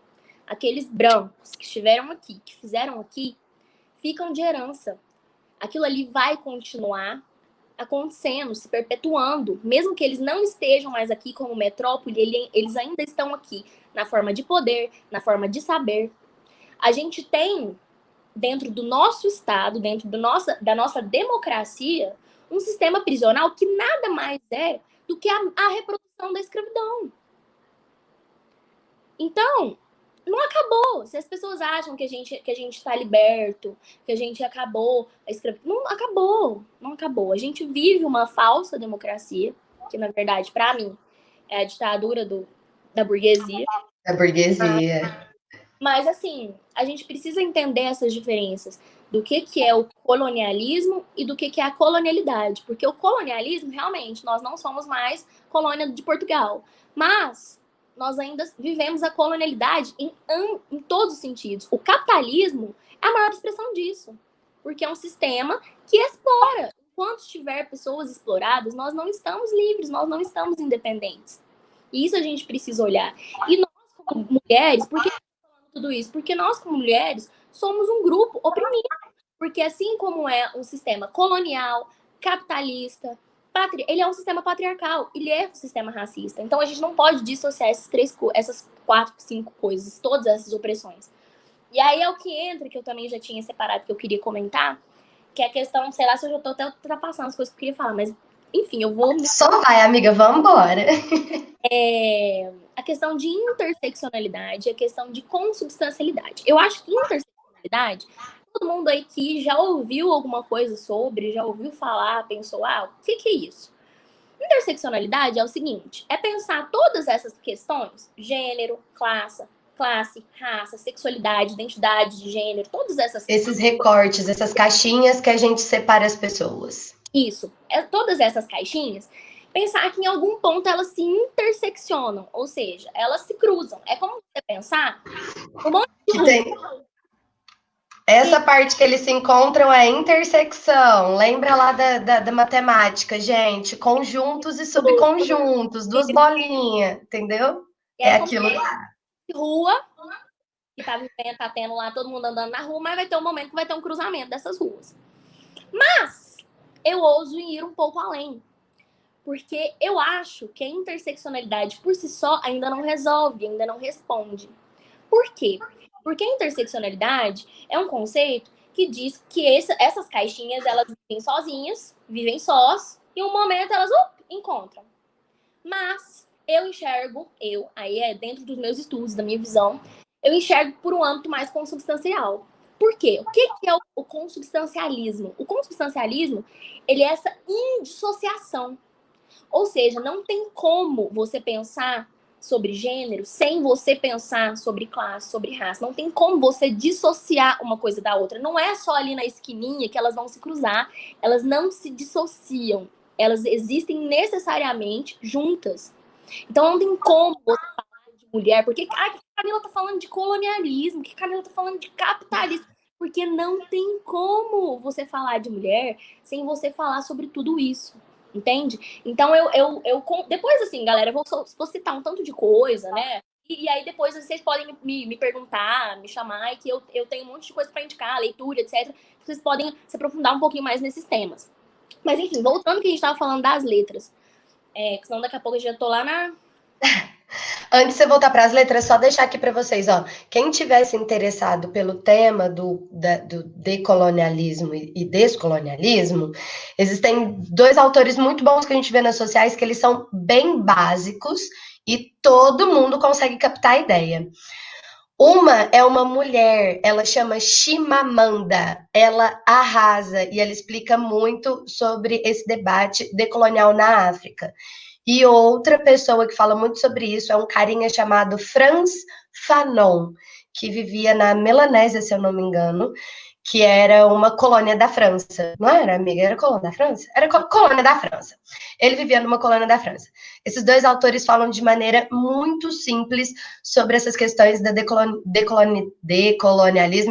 aqueles brancos que estiveram aqui, que fizeram aqui, ficam de herança. Aquilo ali vai continuar acontecendo, se perpetuando. Mesmo que eles não estejam mais aqui como metrópole, eles ainda estão aqui na forma de poder, na forma de saber. A gente tem, dentro do nosso Estado, dentro da nossa democracia, um sistema prisional que nada mais é do que a reprodução da escravidão. Então, não acabou. Se as pessoas acham que a gente está liberto, que a gente acabou a escravidão, não acabou, não acabou. A gente vive uma falsa democracia, que na verdade, para mim, é a ditadura da burguesia. Da burguesia. Mas, assim, a gente precisa entender essas diferenças do que é o colonialismo e do que é a colonialidade. Porque o colonialismo, realmente, nós não somos mais colônia de Portugal. Mas nós ainda vivemos a colonialidade em todos os sentidos. O capitalismo é a maior expressão disso. Porque é um sistema que explora. Enquanto tiver pessoas exploradas, nós não estamos livres, nós não estamos independentes. E isso a gente precisa olhar. E nós, como mulheres, por que tudo isso? Porque nós, como mulheres, somos um grupo oprimido. Porque assim como é um sistema colonial, capitalista, ele é um sistema patriarcal, ele é um sistema racista. Então a gente não pode dissociar essas 4, 5 coisas, todas essas opressões. E aí é o que entra, que eu também já tinha separado, que eu queria comentar, que é a questão, sei lá se eu já tô até ultrapassando as coisas que eu queria falar, mas enfim, eu vou... Só vai, amiga, vambora. A questão de interseccionalidade, a questão de consubstancialidade. Eu acho que interseccionalidade, todo mundo aí que já ouviu alguma coisa sobre, já ouviu falar, pensou, o que é isso? Interseccionalidade é o seguinte, é pensar todas essas questões, gênero, classe, raça, sexualidade, identidade de gênero, todas essas... Esses recortes, essas caixinhas que a gente separa as pessoas. Isso, todas essas caixinhas, pensar que em algum ponto elas se interseccionam, ou seja, elas se cruzam. É como você pensar um monte de essa parte que eles se encontram é intersecção. Lembra lá da matemática, gente? Conjuntos e subconjuntos, duas bolinhas, entendeu? É como aquilo lá. rua, que tá tendo lá todo mundo andando na rua, mas vai ter um momento que vai ter um cruzamento dessas ruas. Mas eu ouso ir um pouco além. Porque eu acho que a interseccionalidade por si só ainda não resolve, ainda não responde. Por quê? Porque a interseccionalidade é um conceito que diz que essas caixinhas, elas vivem sozinhas, vivem sós, e um momento elas encontram. Mas eu enxergo, aí é dentro dos meus estudos, da minha visão, eu enxergo por um âmbito mais consubstancial. Por quê? O que é o consubstancialismo? O consubstancialismo, ele é essa indissociação. Ou seja, não tem como você pensar sobre gênero sem você pensar sobre classe, sobre raça. Não tem como você dissociar uma coisa da outra. Não é só ali na esquininha que elas vão se cruzar. Elas não se dissociam. Elas existem necessariamente juntas. Então não tem como você falar de mulher, porque que a Camila tá falando de colonialismo, que a Camila tá falando de capitalismo. Porque não tem como você falar de mulher sem você falar sobre tudo isso. Entende? Então, depois, assim, galera, eu vou citar um tanto de coisa, né? E aí, depois, vocês podem me perguntar, me chamar, e que eu tenho um monte de coisa para indicar, leitura, etc. Vocês podem se aprofundar um pouquinho mais nesses temas. Mas, enfim, voltando que a gente estava falando das letras. Senão daqui a pouco eu já tô lá Antes de você voltar para as letras, só deixar aqui para vocês, ó. Quem tivesse interessado pelo tema do decolonialismo e descolonialismo, existem dois autores muito bons que a gente vê nas sociais que eles são bem básicos e todo mundo consegue captar a ideia. Uma é uma mulher, ela chama Chimamanda, ela arrasa e ela explica muito sobre esse debate decolonial na África. E outra pessoa que fala muito sobre isso é um carinha chamado Frantz Fanon, que vivia na Melanésia, se eu não me engano, que era uma colônia da França. Não era, amiga? Era colônia da França? Era colônia da França. Ele vivia numa colônia da França. Esses dois autores falam de maneira muito simples sobre essas questões da decolonialismo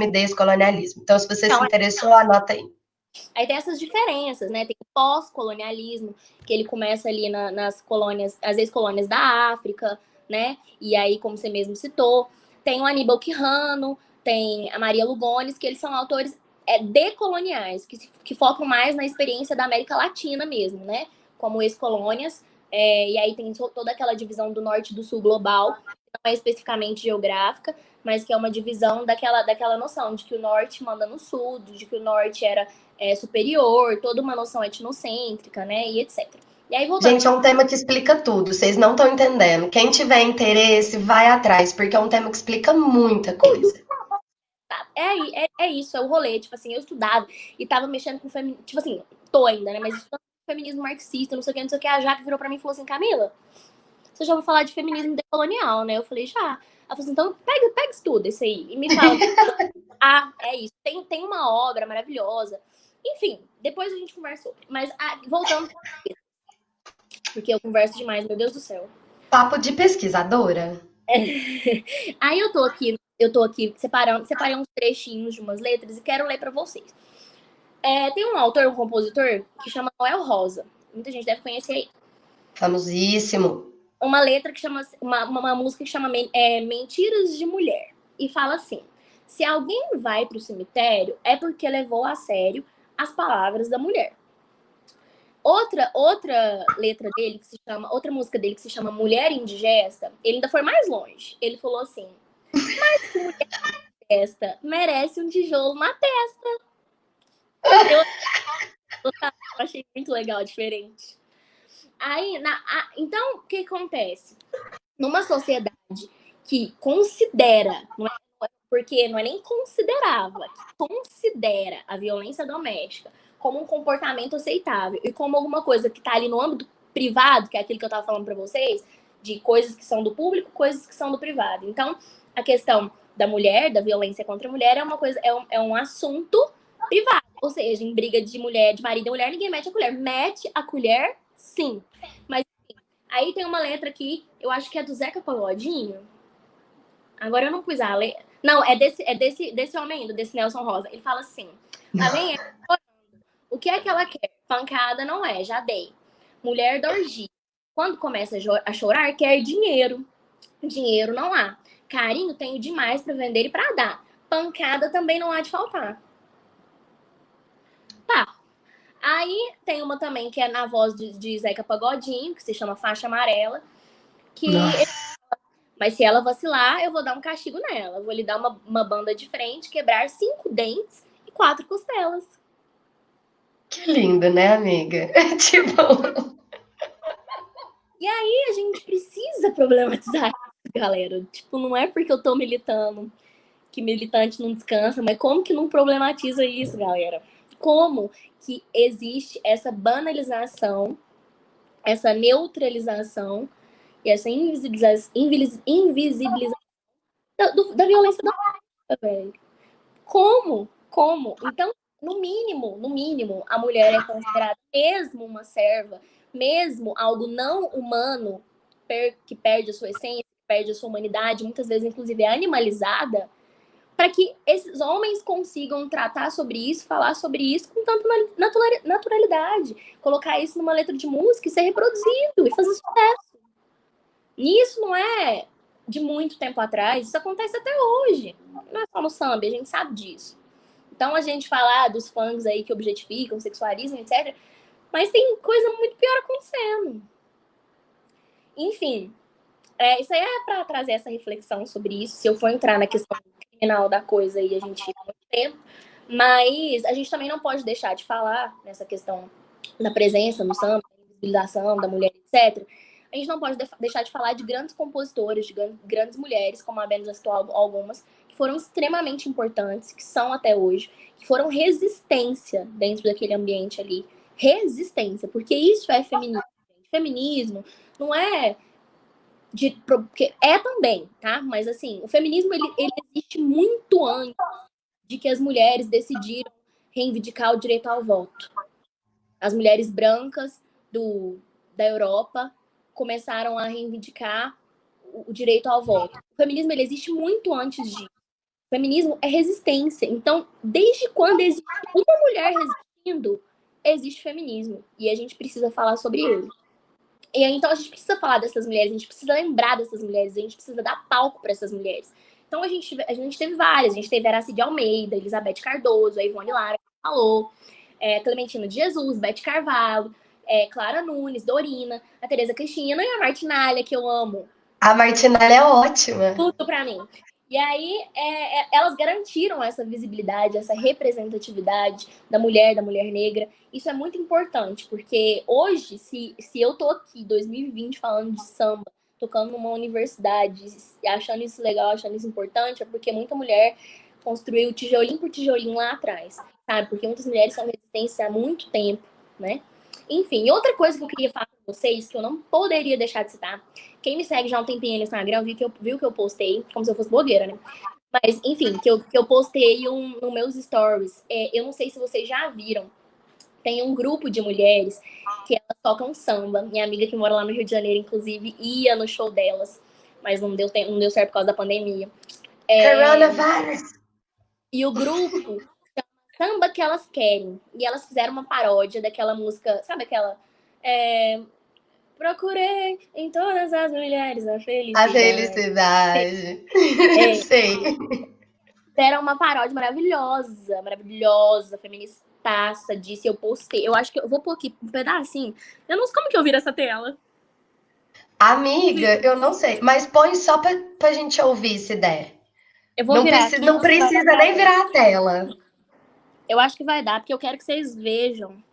e descolonialismo. Então, se você se Então, interessou, anota aí. aí tem essas diferenças, né? Tem o pós-colonialismo, que ele começa ali nas colônias, as ex-colônias da África, né? E aí, como você mesmo citou, tem o Aníbal Quijano, tem a Maria Lugones, que eles são autores decoloniais, que focam mais na experiência da América Latina mesmo, né? Como ex-colônias. E aí tem toda aquela divisão do norte e do sul global, que não é especificamente geográfica, mas que é uma divisão daquela noção de que o norte manda no sul, de que o norte era superior, toda uma noção etnocêntrica, né, e etc. E aí, voltando... Gente, é um tema que explica tudo, vocês não estão entendendo. Quem tiver interesse, vai atrás, porque é um tema que explica muita coisa. É isso, é o rolê. Tipo assim, eu estudava e tava mexendo com feminismo. Tipo assim, tô ainda, né? Mas estudando feminismo marxista, não sei o que, não sei o que. A Jaque virou pra mim e falou assim: Camila, você já ouviu falar de feminismo decolonial, né? Eu falei: já. Ela falou assim: então pega estuda isso aí. E me fala: ah, é isso. Tem uma obra maravilhosa. Enfim, depois a gente conversa sobre. Mas voltando, porque eu converso demais, meu Deus do céu. Papo de pesquisadora? Aí eu tô aqui separei uns trechinhos de umas letras e quero ler para vocês. Tem um autor, um compositor, que chama Noel Rosa. Muita gente deve conhecer aí. Famosíssimo. Uma letra que chama. Uma música que chama Mentiras de Mulher. E fala assim: se alguém vai pro cemitério, é porque levou a sério as palavras da mulher. Outra letra dele que se chama. Outra música dele que se chama Mulher Indigesta, ele ainda foi mais longe. Ele falou assim: mas que mulher indigesta merece um tijolo na testa. Eu achei muito legal, diferente. Aí, então, o que acontece? Numa sociedade que considera, não é, porque não é nem considerava, que considera a violência doméstica como um comportamento aceitável e como alguma coisa que está ali no âmbito privado, que é aquilo que eu estava falando para vocês, de coisas que são do público, coisas que são do privado. Então, a questão da mulher, da violência contra a mulher, é uma coisa, é um assunto privado. Ou seja, em briga de mulher, de marido e mulher, ninguém mete a colher. Mete a colher, sim. Mas aí tem uma letra aqui, eu acho que é do Zeca Pagodinho. Agora eu não pus a letra. Não, desse homem ainda, desse Nelson Rosa. Ele fala assim: lá vem ela, o que é que ela quer? Pancada não é, já dei. Mulher da orgia. Quando começa a chorar, quer dinheiro. Dinheiro não há. Carinho tenho demais para vender e para dar. Pancada também não há de faltar. Tá. Aí tem uma também que é na voz de Zeca Pagodinho, que se chama Faixa Amarela, que mas se ela vacilar, eu vou dar um castigo nela. Eu vou lhe dar uma banda de frente, quebrar 5 dentes e 4 costelas. Que lindo, né, amiga? Tipo. E aí a gente precisa problematizar isso, galera. Tipo, não é porque eu tô militando que militante não descansa, mas como que não problematiza isso, galera? Como que existe essa banalização, essa neutralização e essa invisibilização da violência doméstica, velho? Como? Como? Então, no mínimo, a mulher é considerada mesmo uma serva, mesmo algo não humano, que perde a sua essência, que perde a sua humanidade, muitas vezes, inclusive, é animalizada, para que esses homens consigam tratar sobre isso, falar sobre isso com tanta naturalidade, colocar isso numa letra de música e ser reproduzido e fazer sucesso. E isso não é de muito tempo atrás, isso acontece até hoje. Não é só no samba, a gente sabe disso. Então a gente fala dos funks aí que objetificam, sexualizam, etc. Mas tem coisa muito pior acontecendo. Enfim, Isso aí é para trazer essa reflexão sobre isso. Se eu for entrar na questão criminal da coisa aí, a gente fica muito tempo. Mas a gente também não pode deixar de falar nessa questão da presença no samba, da invisibilização da mulher, etc. A gente não pode deixar de falar de grandes compositores, de grandes mulheres, como a Bela já citou algumas, que foram extremamente importantes, que são até hoje, que foram resistência dentro daquele ambiente ali. Resistência, porque isso é feminismo. Feminismo não é porque é também, tá? Mas assim, o feminismo ele existe muito antes de que as mulheres decidiram reivindicar o direito ao voto. As mulheres brancas da Europa começaram a reivindicar o direito ao voto. O feminismo ele existe muito antes disso. O feminismo é resistência. Então, desde quando existe uma mulher resistindo, existe feminismo. E a gente precisa falar sobre ele. E aí, então a gente precisa falar dessas mulheres, a gente precisa lembrar dessas mulheres, a gente precisa dar palco para essas mulheres. Então a gente teve várias, a gente teve Aracy de Almeida, Elizabeth Cardoso, a Ivone Lara, que falou, Clementina de Jesus, Beth Carvalho, Clara Nunes, Dorina, a Tereza Cristina e a Martinalha, que eu amo. A Martinalha é ótima. Tudo para mim. E aí, elas garantiram essa visibilidade, essa representatividade da mulher negra. Isso é muito importante, porque hoje, se eu tô aqui, 2020, falando de samba, tocando numa universidade, achando isso legal, achando isso importante, é porque muita mulher construiu tijolinho por tijolinho lá atrás, sabe? Porque muitas mulheres são resistência há muito tempo, né? Enfim, outra coisa que eu queria falar com vocês, que eu não poderia deixar de citar, quem me segue já há um tempinho no Instagram viu que eu postei, como se eu fosse blogueira, né? Mas, enfim, que eu postei nos meus stories. Eu não sei se vocês já viram. Tem um grupo de mulheres que elas tocam samba. Minha amiga que mora lá no Rio de Janeiro, inclusive, ia no show delas. Mas não deu certo por causa da pandemia. Coronavirus! E o grupo Samba que Elas Querem. E elas fizeram uma paródia daquela música, sabe aquela... Procurei em todas as mulheres a felicidade. A felicidade. Sei. Era uma paródia maravilhosa, feministaça disso. Eu postei. Eu acho que eu vou pôr aqui um pedacinho. Eu não sei como que eu viro essa tela. Amiga, eu não sei. Mas põe só pra gente ouvir se der. Eu vou virar aqui. Não precisa nem virar a tela. Eu acho que vai dar, porque eu quero que vocês vejam.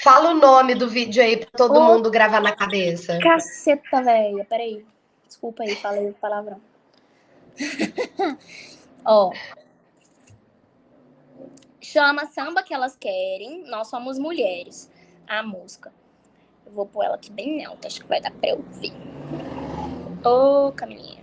Fala o nome do vídeo aí pra todo mundo gravar na cabeça. Caceta, velha. Peraí. Desculpa aí, falei o palavrão. Ó. Chama Samba que Elas Querem, Nós Somos Mulheres. A música. Eu vou pôr ela aqui bem alta, acho que vai dar pra eu ouvir. Ô, Camilinha.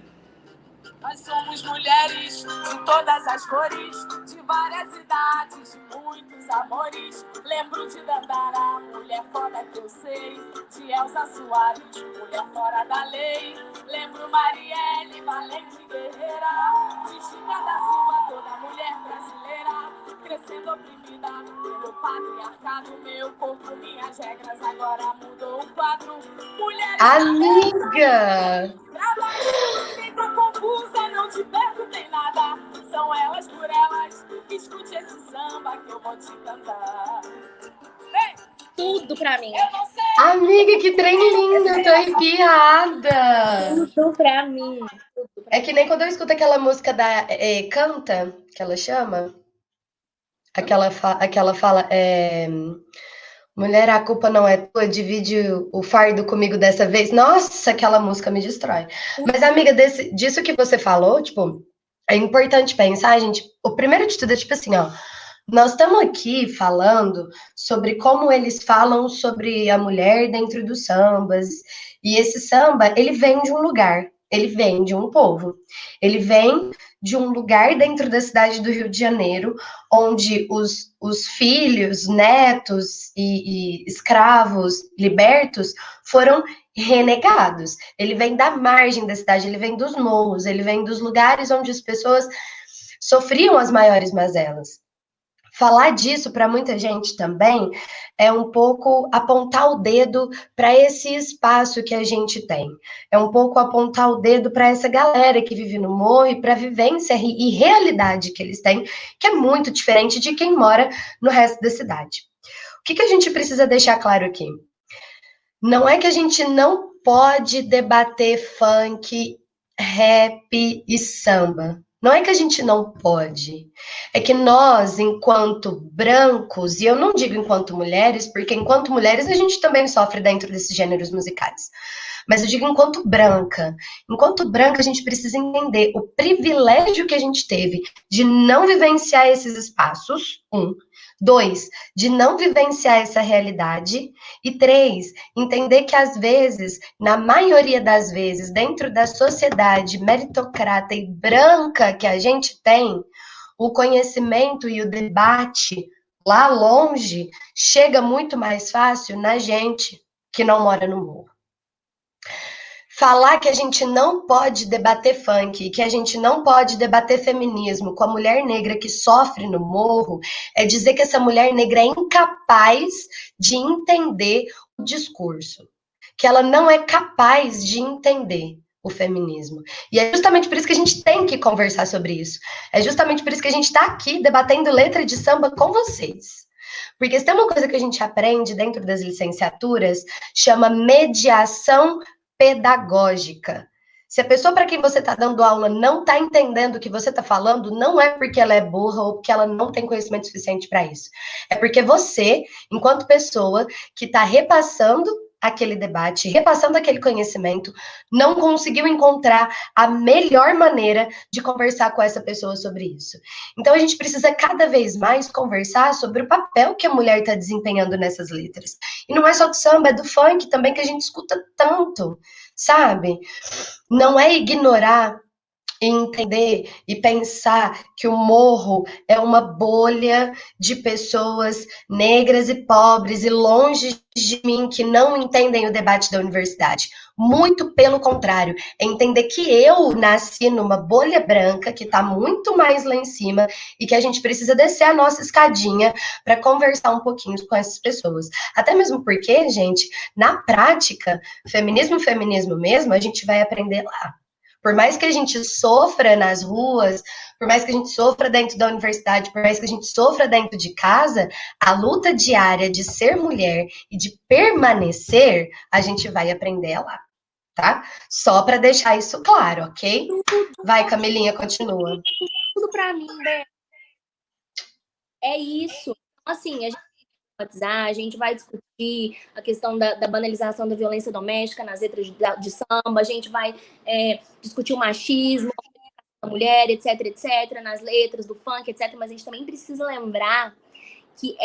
Nós somos mulheres de todas as cores, de várias idades, de muitos amores. Lembro de Dandara, mulher foda que eu sei, de Elza Soares, mulher fora da lei. Lembro Marielle, valente guerreira, Cristina da Silva, toda mulher brasileira, crescendo oprimida pelo patriarcado. Meu corpo, minhas regras, agora mudou o quadro. Mulheres amiga! Ninguém tá confusa, não te perguntei nada. São elas por elas. Escute esse samba que eu vou te cantar. Ei, tudo pra mim. Eu não sei. Amiga, que trem lindo, tô arrepiada. Tudo pra mim. É que nem quando eu escuto aquela música da Canta, que ela chama. Aquela fala, mulher, a culpa não é tua, divide o fardo comigo dessa vez. Nossa, aquela música me destrói. Mas, amiga, disso que você falou, tipo, é importante pensar, gente. O primeiro de tudo é tipo assim, ó. Nós estamos aqui falando sobre como eles falam sobre a mulher dentro dos sambas. E esse samba, ele vem de um lugar, ele vem de um povo. Ele vem de um lugar dentro da cidade do Rio de Janeiro, onde os filhos, netos e escravos libertos foram renegados. Ele vem da margem da cidade, ele vem dos morros, ele vem dos lugares onde as pessoas sofriam as maiores mazelas. Falar disso para muita gente também é um pouco apontar o dedo para esse espaço que a gente tem. É um pouco apontar o dedo para essa galera que vive no morro e para a vivência e realidade que eles têm, que é muito diferente de quem mora no resto da cidade. O que a gente precisa deixar claro aqui? Não é que a gente não pode debater funk, rap e samba. Não é que a gente não pode. É que nós, enquanto brancos, e eu não digo enquanto mulheres, porque enquanto mulheres a gente também sofre dentro desses gêneros musicais. Mas eu digo enquanto branca. Enquanto branca, a gente precisa entender o privilégio que a gente teve de não vivenciar esses espaços. Um. Dois, de não vivenciar essa realidade. E três, entender que às vezes, na maioria das vezes, dentro da sociedade meritocrata e branca que a gente tem, o conhecimento e o debate lá longe chega muito mais fácil na gente que não mora no morro. Falar que a gente não pode debater funk, que a gente não pode debater feminismo com a mulher negra que sofre no morro, é dizer que essa mulher negra é incapaz de entender o discurso, que ela não é capaz de entender o feminismo. E é justamente por isso que a gente tem que conversar sobre isso. É justamente por isso que a gente está aqui debatendo letra de samba com vocês. Porque se tem uma coisa que a gente aprende dentro das licenciaturas, chama mediação pedagógica. Se a pessoa para quem você está dando aula não está entendendo o que você está falando, não é porque ela é burra ou porque ela não tem conhecimento suficiente para isso. É porque você, enquanto pessoa que está repassando aquele debate, repassando aquele conhecimento, não conseguiu encontrar a melhor maneira de conversar com essa pessoa sobre isso. Então a gente precisa cada vez mais conversar sobre o papel que a mulher está desempenhando nessas letras. E não é só do samba, é do funk também que a gente escuta tanto, sabe? Não é ignorar e entender e pensar que o morro é uma bolha de pessoas negras e pobres e longe de mim que não entendem o debate da universidade. Muito pelo contrário, é entender que eu nasci numa bolha branca que está muito mais lá em cima e que a gente precisa descer a nossa escadinha para conversar um pouquinho com essas pessoas. Até mesmo porque, gente, na prática, feminismo mesmo, a gente vai aprender lá. Por mais que a gente sofra nas ruas, por mais que a gente sofra dentro da universidade, por mais que a gente sofra dentro de casa, a luta diária de ser mulher e de permanecer, a gente vai aprender lá, tá? Só para deixar isso claro, ok? Vai, Camilinha, continua. Tudo pra mim, Bé. É isso. Assim, a gente a gente vai discutir a questão da banalização da violência doméstica nas letras de samba, a gente vai discutir o machismo da mulher, etc, etc, nas letras do funk, etc, mas a gente também precisa lembrar que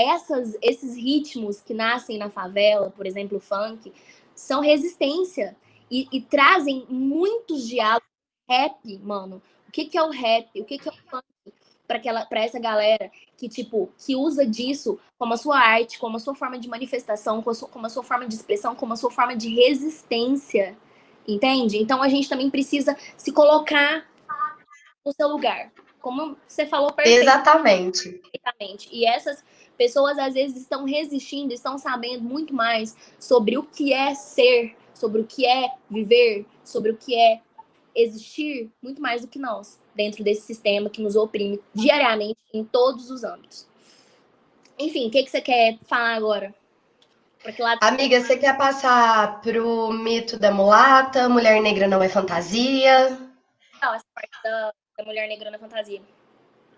esses ritmos que nascem na favela, por exemplo, o funk, são resistência e trazem muitos diálogos. Rap, mano. O que é o rap? O que é o funk? Para essa galera que, tipo, que usa disso como a sua arte, como a sua forma de manifestação, como a sua forma de expressão, como a sua forma de resistência, entende? Então a gente também precisa se colocar no seu lugar. Como você falou Exatamente. perfeitamente. E essas pessoas, às vezes, estão resistindo, estão sabendo muito mais sobre o que é ser, sobre o que é viver, sobre o que é existir, muito mais do que nós, dentro desse sistema que nos oprime diariamente em todos os âmbitos. Enfim, o que você quer falar agora? Pra que lado... Amiga, você quer passar pro mito da mulata? Mulher negra não é fantasia? Não, essa parte da mulher negra na fantasia.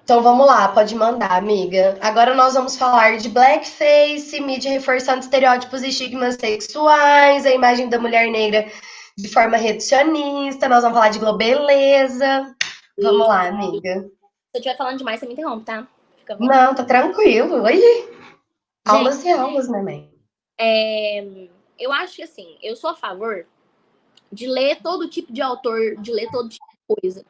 Então vamos lá, pode mandar, amiga. Agora nós vamos falar de blackface, mídia reforçando estereótipos e estigmas sexuais, a imagem da mulher negra de forma reducionista, nós vamos falar de globeleza. Vamos lá, amiga. Se eu estiver falando demais, você me interrompe, tá? Fica bom. Não, tá tranquilo. Oi. Aulas e aulas, né, mãe? Eu acho que assim, eu sou a favor de ler todo tipo de autor, de ler todo tipo de coisa.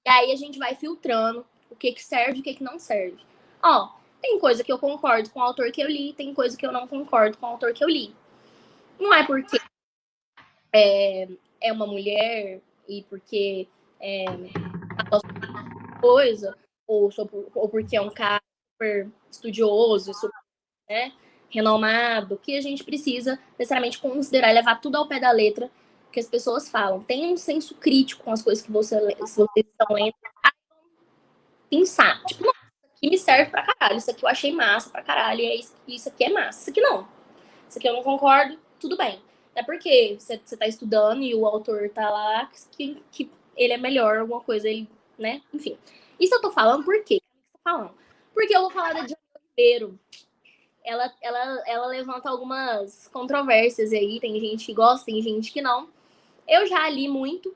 E aí a gente vai filtrando o que serve e o que não serve. Ó, tem coisa que eu concordo com o autor que eu li, tem coisa que eu não concordo com o autor que eu li. Não é porque é uma mulher e porque coisa, ou porque é um cara super estudioso, super, né, renomado, que a gente precisa necessariamente considerar e levar tudo ao pé da letra que as pessoas falam. Tem um senso crítico com as coisas que vocês estão lendo. Pensar, tipo, nossa, isso aqui me serve pra caralho, isso aqui eu achei massa pra caralho, e isso aqui é massa, isso aqui não. Isso aqui eu não concordo, tudo bem. É porque você tá estudando e o autor tá lá, que ele é melhor, alguma coisa, ele, né? Enfim. Isso eu tô falando por quê? Porque eu vou falar da Djamila Ribeiro. Ela levanta algumas controvérsias aí. Tem gente que gosta, tem gente que não. Eu já li muito.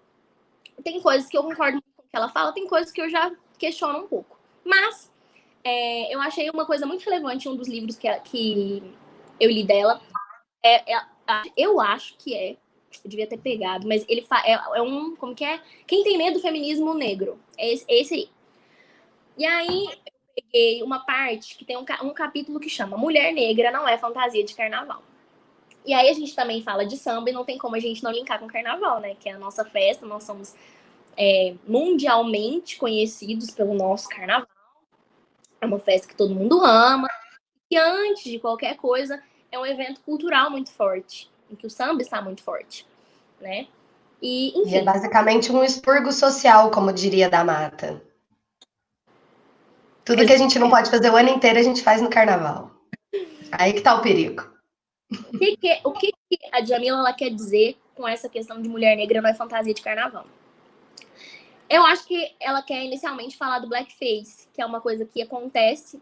Tem coisas que eu concordo com o que ela fala, tem coisas que eu já questiono um pouco. Mas eu achei uma coisa muito relevante em um dos livros que eu li dela. Eu acho que eu devia ter pegado, mas ele um, como que é? Quem tem medo do feminismo negro. Esse aí. E aí, eu peguei uma parte que tem um capítulo que chama Mulher Negra não é fantasia de carnaval. E aí a gente também fala de samba e não tem como a gente não linkar com carnaval, né? Que é a nossa festa, nós somos mundialmente conhecidos pelo nosso carnaval. É uma festa que todo mundo ama. E antes de qualquer coisa, é um evento cultural muito forte, em que o samba está muito forte, né? E, E enfim. é basicamente um expurgo social, como diria da Mata. Tudo que a gente não pode fazer o ano inteiro, a gente faz no carnaval. Aí que tá o perigo. O que a Djamila ela quer dizer com essa questão de mulher negra não é fantasia de carnaval? Eu acho que ela quer inicialmente falar do blackface, que é uma coisa que acontece,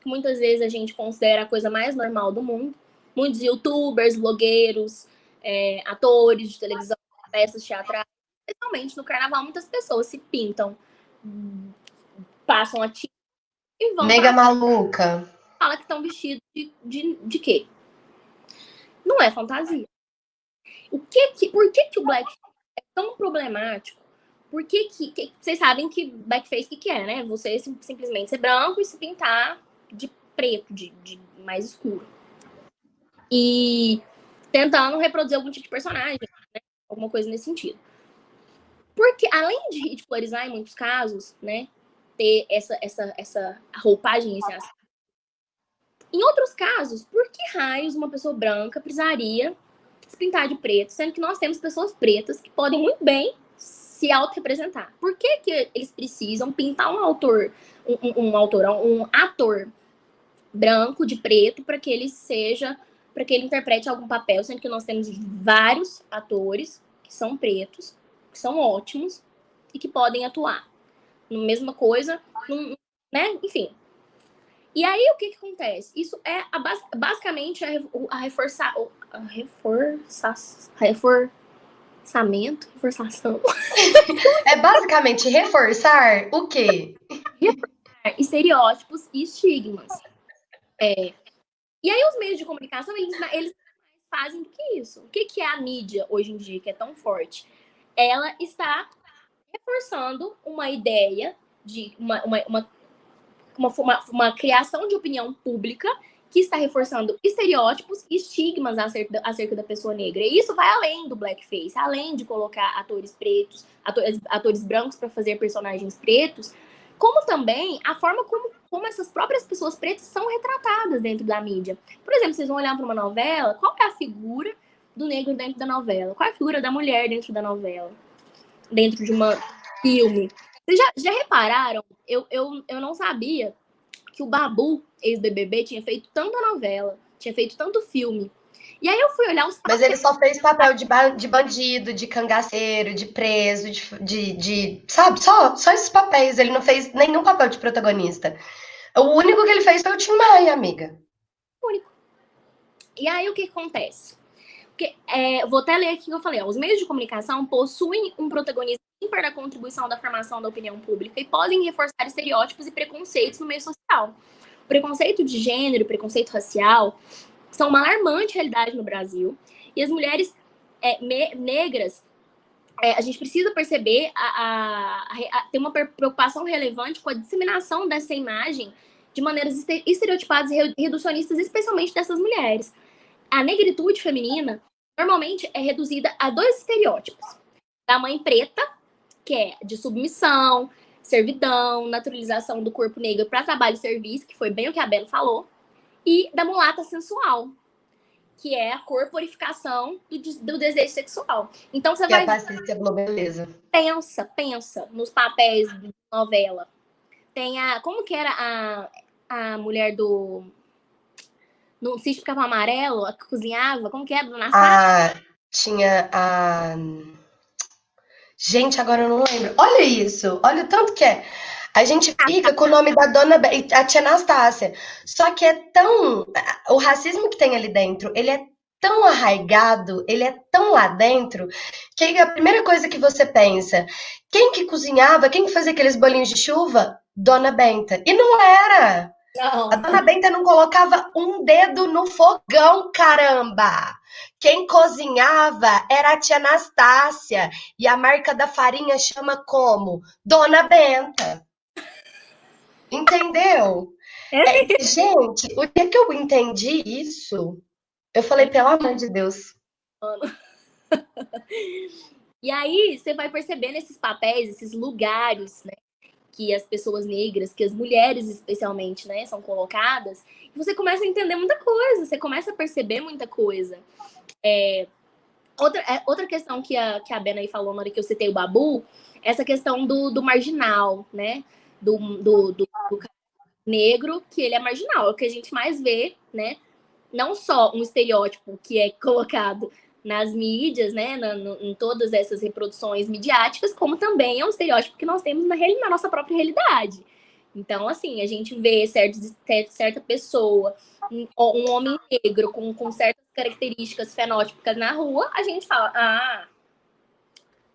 que muitas vezes a gente considera a coisa mais normal do mundo. Muitos youtubers, blogueiros, atores de televisão, peças teatrais, especialmente no carnaval, muitas pessoas se pintam, passam a tinta e vão Nega pra maluca. fala que estão vestidos de quê? Não é fantasia. Por que o blackface é tão problemático? Por que vocês sabem que blackface que é, né? Você simplesmente ser branco e se pintar de preto, de mais escuro. E tentando reproduzir algum tipo de personagem, né? Alguma coisa nesse sentido. Porque, além de ridicularizar em muitos casos, né? Ter essa roupagem, esse aspecto. Em outros casos, por que raios uma pessoa branca precisaria se pintar de preto, sendo que nós temos pessoas pretas que podem muito bem se auto-representar? Por que eles precisam pintar um ator branco de preto para que ele interprete algum papel, sendo que nós temos vários atores que são pretos, que são ótimos e que podem atuar na mesma coisa, né? Enfim. E aí, o que acontece? Isso é basicamente reforçação. É basicamente reforçar o quê? Estereótipos e estigmas. E aí, os meios de comunicação, eles fazem do que isso. O que é a mídia hoje em dia, que é tão forte? Ela está reforçando uma ideia de uma criação de opinião pública que está reforçando estereótipos e estigmas acerca da pessoa negra. E isso vai além do blackface, além de colocar atores pretos, atores brancos para fazer personagens pretos, como também a forma como essas próprias pessoas pretas são retratadas dentro da mídia. Por exemplo, vocês vão olhar para uma novela, qual é a figura do negro dentro da novela? Qual é a figura da mulher dentro da novela? Dentro de um filme? Vocês já repararam? Eu não sabia que o Babu, ex-BBB, tinha feito tanta novela, tinha feito tanto filme. E aí eu fui olhar os Mas ele só fez papel de bandido, de cangaceiro, de preso, sabe? Só esses papéis. Ele não fez nenhum papel de protagonista. O único que ele fez foi o Tim Maia, amiga. Único. E aí o que acontece? Porque, vou até ler aqui o que eu falei. Os meios de comunicação possuem um protagonismo ímpar na contribuição da formação da opinião pública e podem reforçar estereótipos e preconceitos no meio social. O preconceito de gênero, o preconceito racial são uma alarmante realidade no Brasil. E as mulheres negras, a gente precisa perceber, ter uma preocupação relevante com a disseminação dessa imagem de maneiras estereotipadas e reducionistas, especialmente dessas mulheres. A negritude feminina normalmente é reduzida a 2 estereótipos. Da mãe preta, que é de submissão, servidão, naturalização do corpo negro para trabalho e serviço, que foi bem o que a Bela falou, e da mulata sensual, que é a corporificação do desejo sexual. Então você vai beleza. Pensa nos papéis de novela. Tem como que era a mulher do no Sítio Capão Amarelo, a que cozinhava, como que é, Dona Sá? Tinha a... Gente, agora eu não lembro. Olha isso, olha o tanto que é. A gente fica com o nome da dona, a tia Anastácia. Só que é tão... O racismo que tem ali dentro, ele é tão arraigado, ele é tão lá dentro, que a primeira coisa que você pensa, quem que cozinhava, quem que fazia aqueles bolinhos de chuva? Dona Benta. E não era. A Não. dona Benta não colocava um dedo no fogão, caramba! Quem cozinhava era a tia Anastácia. E a marca da farinha chama como? Dona Benta. Entendeu? Gente, o dia que eu entendi isso, eu falei, pelo amor de Deus. E aí você vai percebendo esses papéis, esses lugares, né, que as pessoas negras, que as mulheres especialmente, né, são colocadas, e você começa a entender muita coisa, você começa a perceber muita coisa. Outra questão que a Bena aí falou na hora que eu citei o Babu, essa questão do marginal, né, do negro, que ele é marginal, é o que a gente mais vê, né, não só um estereótipo que é colocado nas mídias, né, em todas essas reproduções midiáticas, como também é um estereótipo que nós temos na nossa própria realidade. Então, assim, a gente vê certa pessoa, um homem negro com certas características fenótipicas na rua, a gente fala,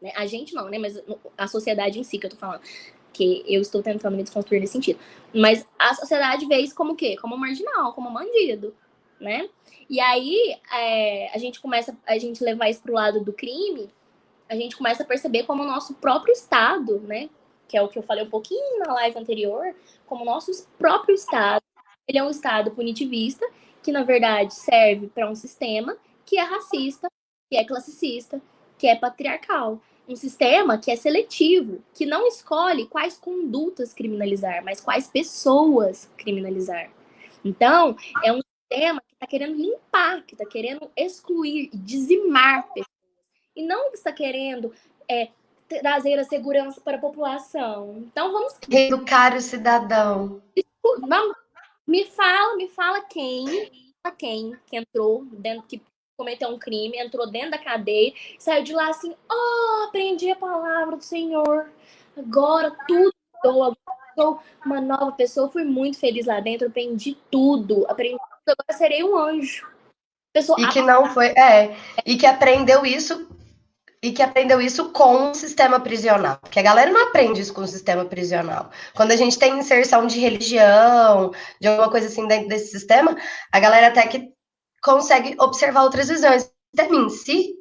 né? A gente não, né, mas a sociedade em si que eu tô falando, que eu estou tentando me desconstruir nesse sentido. Mas a sociedade vê isso como o quê? Como marginal, como bandido, né? E aí, a gente levar isso pro lado do crime, a gente começa a perceber como o nosso próprio Estado, né? Que é o que eu falei um pouquinho na live anterior, como o nosso próprio Estado, ele é um Estado punitivista, que na verdade serve para um sistema que é racista, que é classicista, que é patriarcal. Um sistema que é seletivo, que não escolhe quais condutas criminalizar, mas quais pessoas criminalizar. Então, é um sistema que está querendo limpar, que está querendo excluir e dizimar pessoas. E não está querendo trazer a segurança para a população. Então, Educar o cidadão. vamos me fala quem que entrou dentro, que cometeu um crime, entrou dentro da cadeia, saiu de lá assim, aprendi a palavra do Senhor, agora tudo mudou, sou uma nova pessoa, fui muito feliz lá dentro, aprendi tudo, agora serei um anjo. Pessoa, E que não foi. E que aprendeu isso. E que aprendeu isso com o sistema prisional. Porque a galera não aprende isso com o sistema prisional. Quando a gente tem inserção de religião, de alguma coisa assim dentro desse sistema, a galera até que consegue observar outras visões. O sistema em si,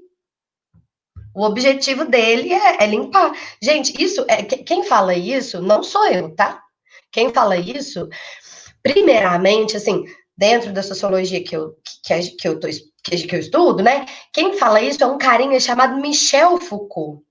o objetivo dele é limpar. Gente, isso quem fala isso não sou eu, tá? Quem fala isso, primeiramente, assim, dentro da sociologia que eu estudo, né? Quem fala isso é um carinha chamado Michel Foucault.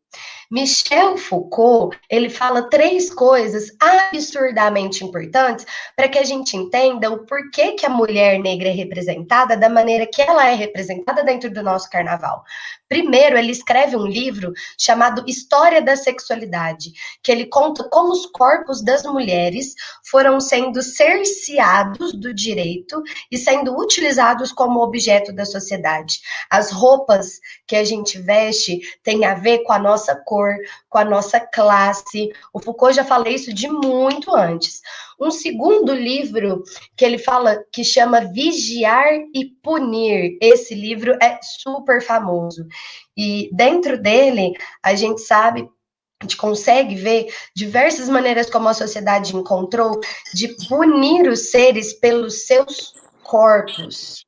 Michel Foucault, ele fala 3 coisas absurdamente importantes para que a gente entenda o porquê que a mulher negra é representada da maneira que ela é representada dentro do nosso carnaval. Primeiro, ele escreve um livro chamado História da Sexualidade, que ele conta como os corpos das mulheres foram sendo cerceados do direito e sendo utilizados como objeto da sociedade. As roupas que a gente veste têm a ver com a nossa cor, com a nossa classe. O Foucault já fala isso de muito antes. Um segundo livro que ele fala que chama Vigiar e Punir. Esse livro é super famoso. E dentro dele, a gente consegue ver diversas maneiras como a sociedade encontrou de punir os seres pelos seus corpos.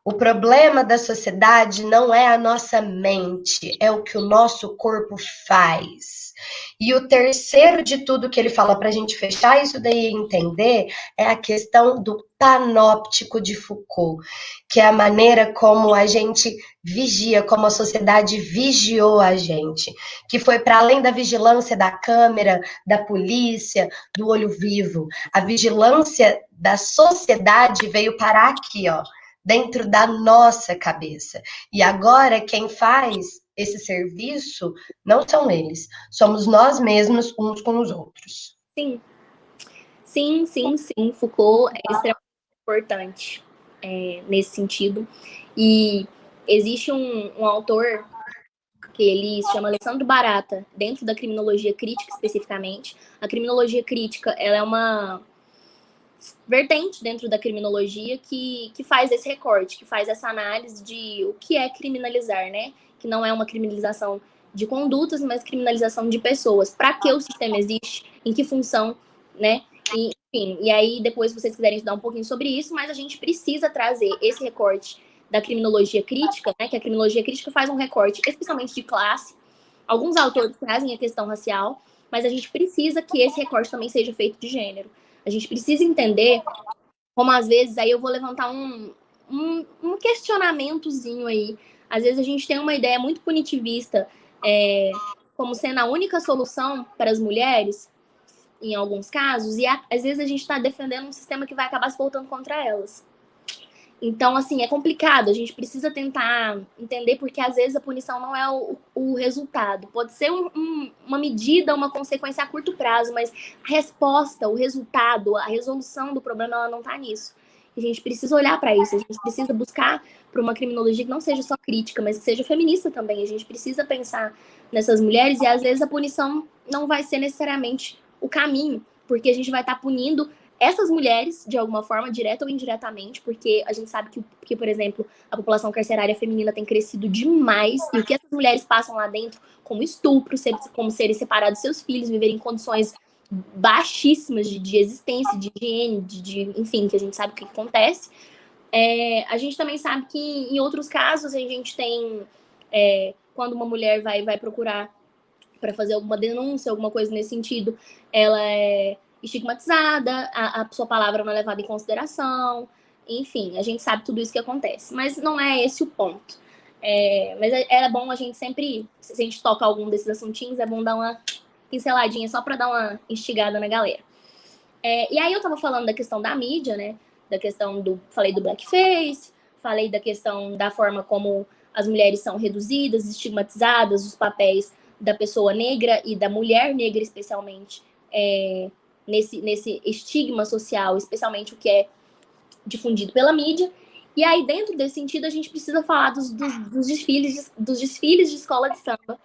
O problema da sociedade não é a nossa mente, é o que o nosso corpo faz. E o terceiro de tudo que ele fala para a gente fechar isso daí e entender é a questão do panóptico de Foucault, que é a maneira como a gente vigia, como a sociedade vigiou a gente, que foi para além da vigilância da câmera, da polícia, do olho vivo. A vigilância da sociedade veio parar aqui, ó, dentro da nossa cabeça. E agora quem faz esse serviço não são eles, somos nós mesmos uns com os outros. Sim. Foucault é extremamente importante. nesse sentido. E existe um autor que ele se chama Alessandro Barata, dentro da criminologia crítica especificamente. A criminologia crítica, ela é uma vertente dentro da criminologia que faz esse recorte, que faz essa análise de o que é criminalizar, né? Que não é uma criminalização de condutas, mas criminalização de pessoas. Para que o sistema existe? Em que função, né? Enfim, e aí depois, se vocês quiserem estudar um pouquinho sobre isso, mas a gente precisa trazer esse recorte da criminologia crítica, né? Que a criminologia crítica faz um recorte especialmente de classe. Alguns autores trazem a questão racial, mas a gente precisa que esse recorte também seja feito de gênero. A gente precisa entender como, às vezes, aí eu vou levantar um questionamentozinho aí. Às vezes a gente tem uma ideia muito punitivista como sendo a única solução para as mulheres, em alguns casos, e às vezes a gente está defendendo um sistema que vai acabar se voltando contra elas. Então, assim, é complicado. A gente precisa tentar entender, porque às vezes a punição não é o resultado. Pode ser uma medida, uma consequência a curto prazo, mas a resposta, o resultado, a resolução do problema, ela não está nisso. A gente precisa olhar para isso. A gente precisa buscar para uma criminologia que não seja só crítica, mas que seja feminista também. A gente precisa pensar nessas mulheres e, às vezes, a punição não vai ser necessariamente o caminho, porque a gente vai estar punindo essas mulheres, de alguma forma, direta ou indiretamente, porque a gente sabe que, por exemplo, a população carcerária feminina tem crescido demais, e o que essas mulheres passam lá dentro, como estupro, como serem separados dos seus filhos, viverem em condições baixíssimas de existência, de higiene, enfim, que a gente sabe o que acontece. A gente também sabe que, em outros casos, a gente tem, quando uma mulher vai procurar para fazer alguma denúncia, alguma coisa nesse sentido, ela é estigmatizada, a sua palavra não é levada em consideração, enfim, a gente sabe tudo isso que acontece, mas não é esse o ponto. Mas é bom a gente sempre, se a gente toca algum desses assuntinhos, é bom dar uma pinceladinha só para dar uma instigada na galera. E aí eu tava falando da questão da mídia, né, da questão falei do blackface, falei da questão da forma como as mulheres são reduzidas, estigmatizadas, os papéis da pessoa negra e da mulher negra especialmente, nesse estigma social, especialmente o que é difundido pela mídia. E aí, dentro desse sentido, a gente precisa falar dos desfiles de escola de samba,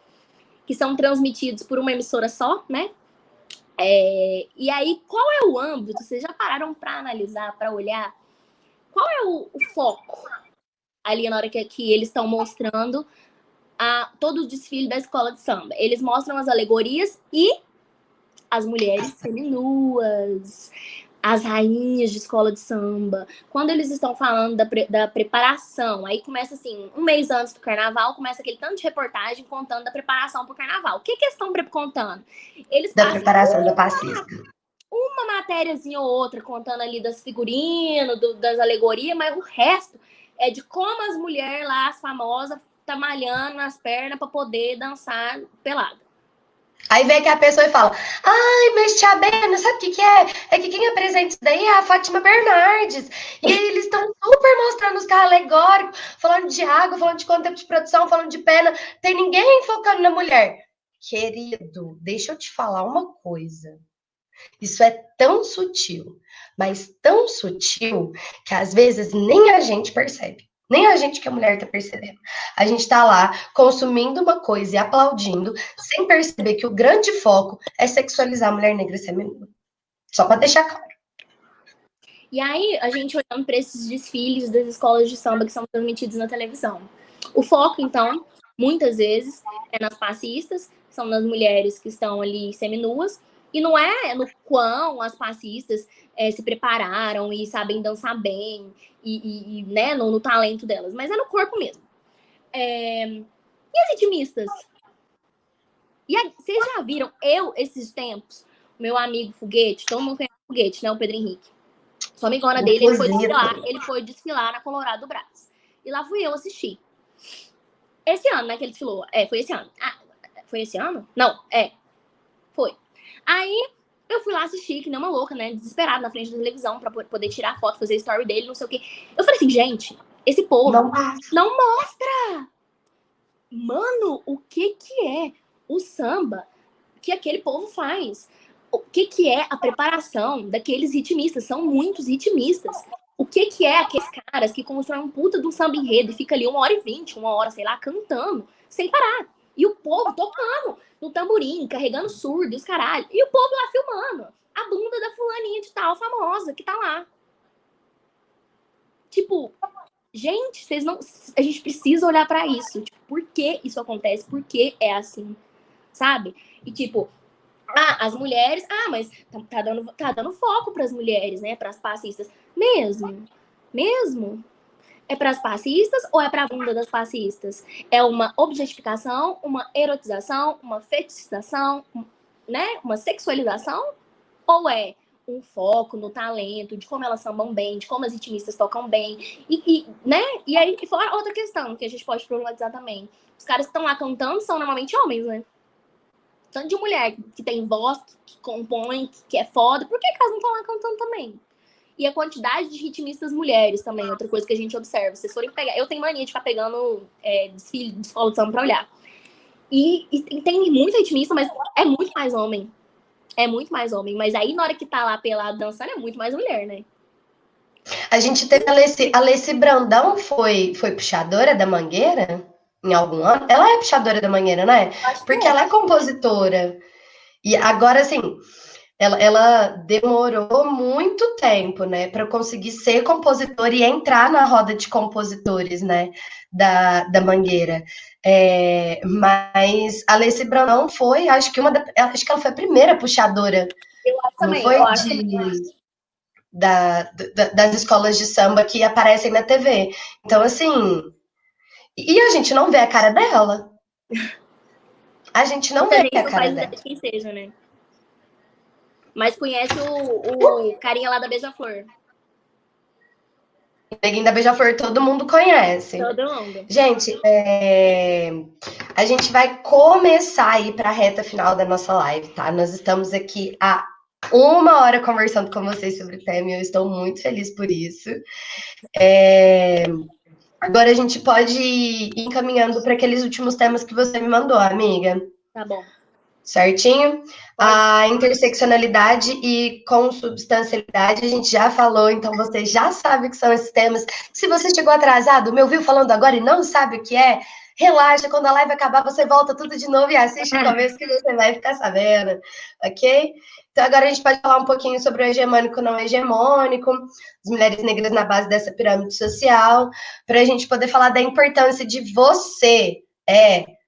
que são transmitidos por uma emissora só, né? E aí, qual é o âmbito? Vocês já pararam para analisar, para olhar? Qual é o foco ali na hora que eles estão mostrando todo o desfile da escola de samba? Eles mostram as alegorias e as mulheres seminuas, as rainhas de escola de samba. Quando eles estão falando da preparação, aí começa assim, um mês antes do carnaval, começa aquele tanto de reportagem contando da preparação para o carnaval. O que eles estão contando? Eles da preparação da passista. Uma matériazinha ou outra contando ali das figurinas, das alegorias, mas o resto é de como as mulheres lá, as famosas, tá malhando nas pernas para poder dançar pelada. Aí vem que a pessoa e fala, ai, mas tia Bena, sabe o que é? É que quem apresenta isso daí é a Fátima Bernardes. E aí eles estão super mostrando os carros alegóricos, falando de água, falando de quanto tempo de produção, falando de pena. Tem ninguém focando na mulher. Querido, deixa eu te falar uma coisa. Isso é tão sutil, mas tão sutil, que às vezes nem a gente percebe. Nem a gente que é mulher tá percebendo. A gente tá lá consumindo uma coisa e aplaudindo, sem perceber que o grande foco é sexualizar a mulher negra feminina. Só para deixar claro. E aí, a gente olhando para esses desfiles das escolas de samba que são transmitidos na televisão. O foco, então, muitas vezes, é nas passistas, são nas mulheres que estão ali seminuas, e não é no quão as passistas se prepararam e sabem dançar bem, e né, no talento delas, mas é no corpo mesmo. E as ritmistas? E aí, vocês já viram, esses tempos, meu amigo Foguete, todo mundo conhece o Foguete, né, o Pedro Henrique. Sua amigona dele, ele foi desfilar na Colorado do Brás. E lá fui eu assistir. Esse ano, né, que ele desfilou. Foi esse ano. Foi esse ano? Não, foi. Aí, eu fui lá assistir, que nem uma louca, né, desesperada na frente da televisão, pra poder tirar foto, fazer story dele, não sei o quê. Eu falei assim, gente, esse povo não mostra! Mano, o que é o samba que aquele povo faz? O que é a preparação daqueles ritmistas? São muitos ritmistas. O que é aqueles caras que constroem um puta de um samba enredo e fica ali 1h20, 1 hora, sei lá, cantando, sem parar. E o povo tocando no tamborim, carregando surdo, os caralho. E o povo lá filmando a bunda da fulaninha de tal, famosa, que tá lá. Tipo, gente, vocês não... A gente precisa olhar pra isso. Tipo, por que isso acontece? Por que é assim? Sabe? E tipo, as mulheres... mas tá dando foco pras mulheres, né? Pras passistas. Mesmo? É pras passistas ou é pra bunda das passistas? É uma objetificação, uma erotização, uma fetichização, né? Uma sexualização? Ou é um foco no talento, de como elas sambam bem, de como as ritmistas tocam bem, né? E aí, fora outra questão que a gente pode problematizar também. Os caras que estão lá cantando são normalmente homens, né? Tanto de mulher que tem voz, que compõe, que é foda, por que elas não estão lá cantando também? E a quantidade de ritmistas mulheres também, outra coisa que a gente observa. Se vocês forem pegar... Eu tenho mania de ficar pegando desfile de escola de samba pra olhar. E tem muita ritmista, mas é muito mais homem. É muito mais homem. Mas aí, na hora que tá lá pelado dançando, é muito mais mulher, né? A gente teve a Alessi Brandão, foi puxadora da Mangueira em algum ano? Ela é puxadora da Mangueira, não é? Porque ela é compositora. E agora, assim, ela demorou muito tempo, né, para conseguir ser compositora e entrar na roda de compositores, né, da Mangueira. Mas a Alessi Brandão foi, acho que ela foi a primeira puxadora. Eu acho não também, foi eu acho das escolas de samba que aparecem na TV. Então, assim, e a gente não vê a cara dela. A gente não Muita vê gente a não cara faz dela. ideia de quem seja, né? Mas conhece o carinha lá da Beija-Flor. Neguinho da Beija-Flor todo mundo conhece. Todo mundo. Gente, a gente vai começar a ir para a reta final da nossa live, tá? Nós estamos aqui há 1 hora conversando com vocês sobre o tema e eu estou muito feliz por isso. Agora a gente pode ir encaminhando para aqueles últimos temas que você me mandou, amiga. Tá bom. Certinho? A interseccionalidade e consubstancialidade a gente já falou, então você já sabe o que são esses temas. Se você chegou atrasado, me ouviu falando agora e não sabe o que é, relaxa, quando a live acabar você volta tudo de novo e assiste o começo que você vai ficar sabendo, ok? Então agora a gente pode falar um pouquinho sobre o hegemônico e não hegemônico, as mulheres negras na base dessa pirâmide social, para a gente poder falar da importância de você,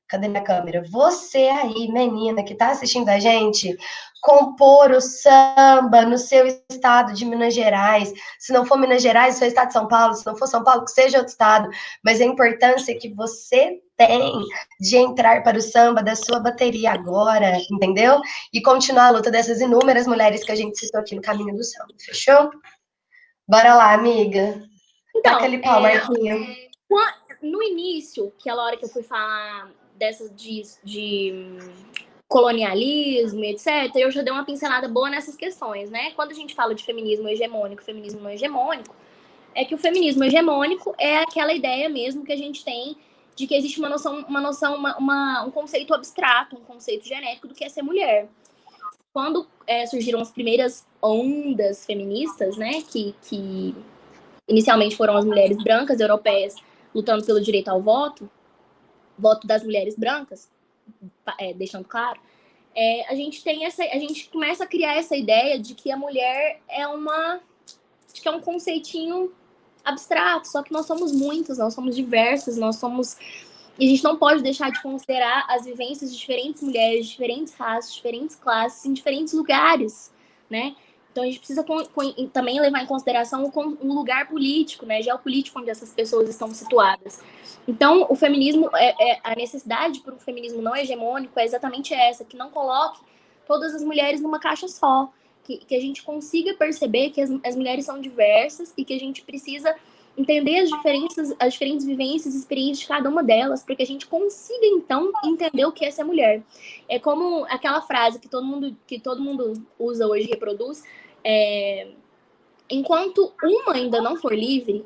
cadê minha câmera? Você aí, menina, que tá assistindo a gente, compor o samba no seu estado de Minas Gerais. Se não for Minas Gerais, seu estado de São Paulo. Se não for São Paulo, que seja outro estado. Mas a importância que você tem de entrar para o samba da sua bateria agora, entendeu? E continuar a luta dessas inúmeras mulheres que a gente citou aqui no caminho do samba. Fechou? Bora lá, amiga. Então, Taca ali pau, Marquinhos. No início, que é a hora que eu fui falar dessas de colonialismo, etc., eu já dei uma pincelada boa nessas questões, né? Quando a gente fala de feminismo hegemônico, feminismo não hegemônico, é que o feminismo hegemônico é aquela ideia mesmo que a gente tem de que existe um conceito abstrato, um conceito genérico do que é ser mulher. Quando surgiram as primeiras ondas feministas, né, que inicialmente foram as mulheres brancas europeias lutando pelo direito ao voto das mulheres brancas, deixando claro, a gente começa a criar essa ideia de que a mulher é um conceitinho abstrato, só que nós somos muitas, nós somos diversas, e a gente não pode deixar de considerar as vivências de diferentes mulheres, de diferentes raças, diferentes classes, em diferentes lugares, né? Então a gente precisa também levar em consideração o lugar político, né, geopolítico onde essas pessoas estão situadas. Então o feminismo, a necessidade por um feminismo não hegemônico é exatamente essa, que não coloque todas as mulheres numa caixa só, que a gente consiga perceber que as mulheres são diversas e que a gente precisa entender as diferentes vivências e experiências de cada uma delas, para que a gente consiga, então, entender o que é ser mulher. É como aquela frase que todo mundo usa hoje e reproduz, enquanto uma ainda não for livre,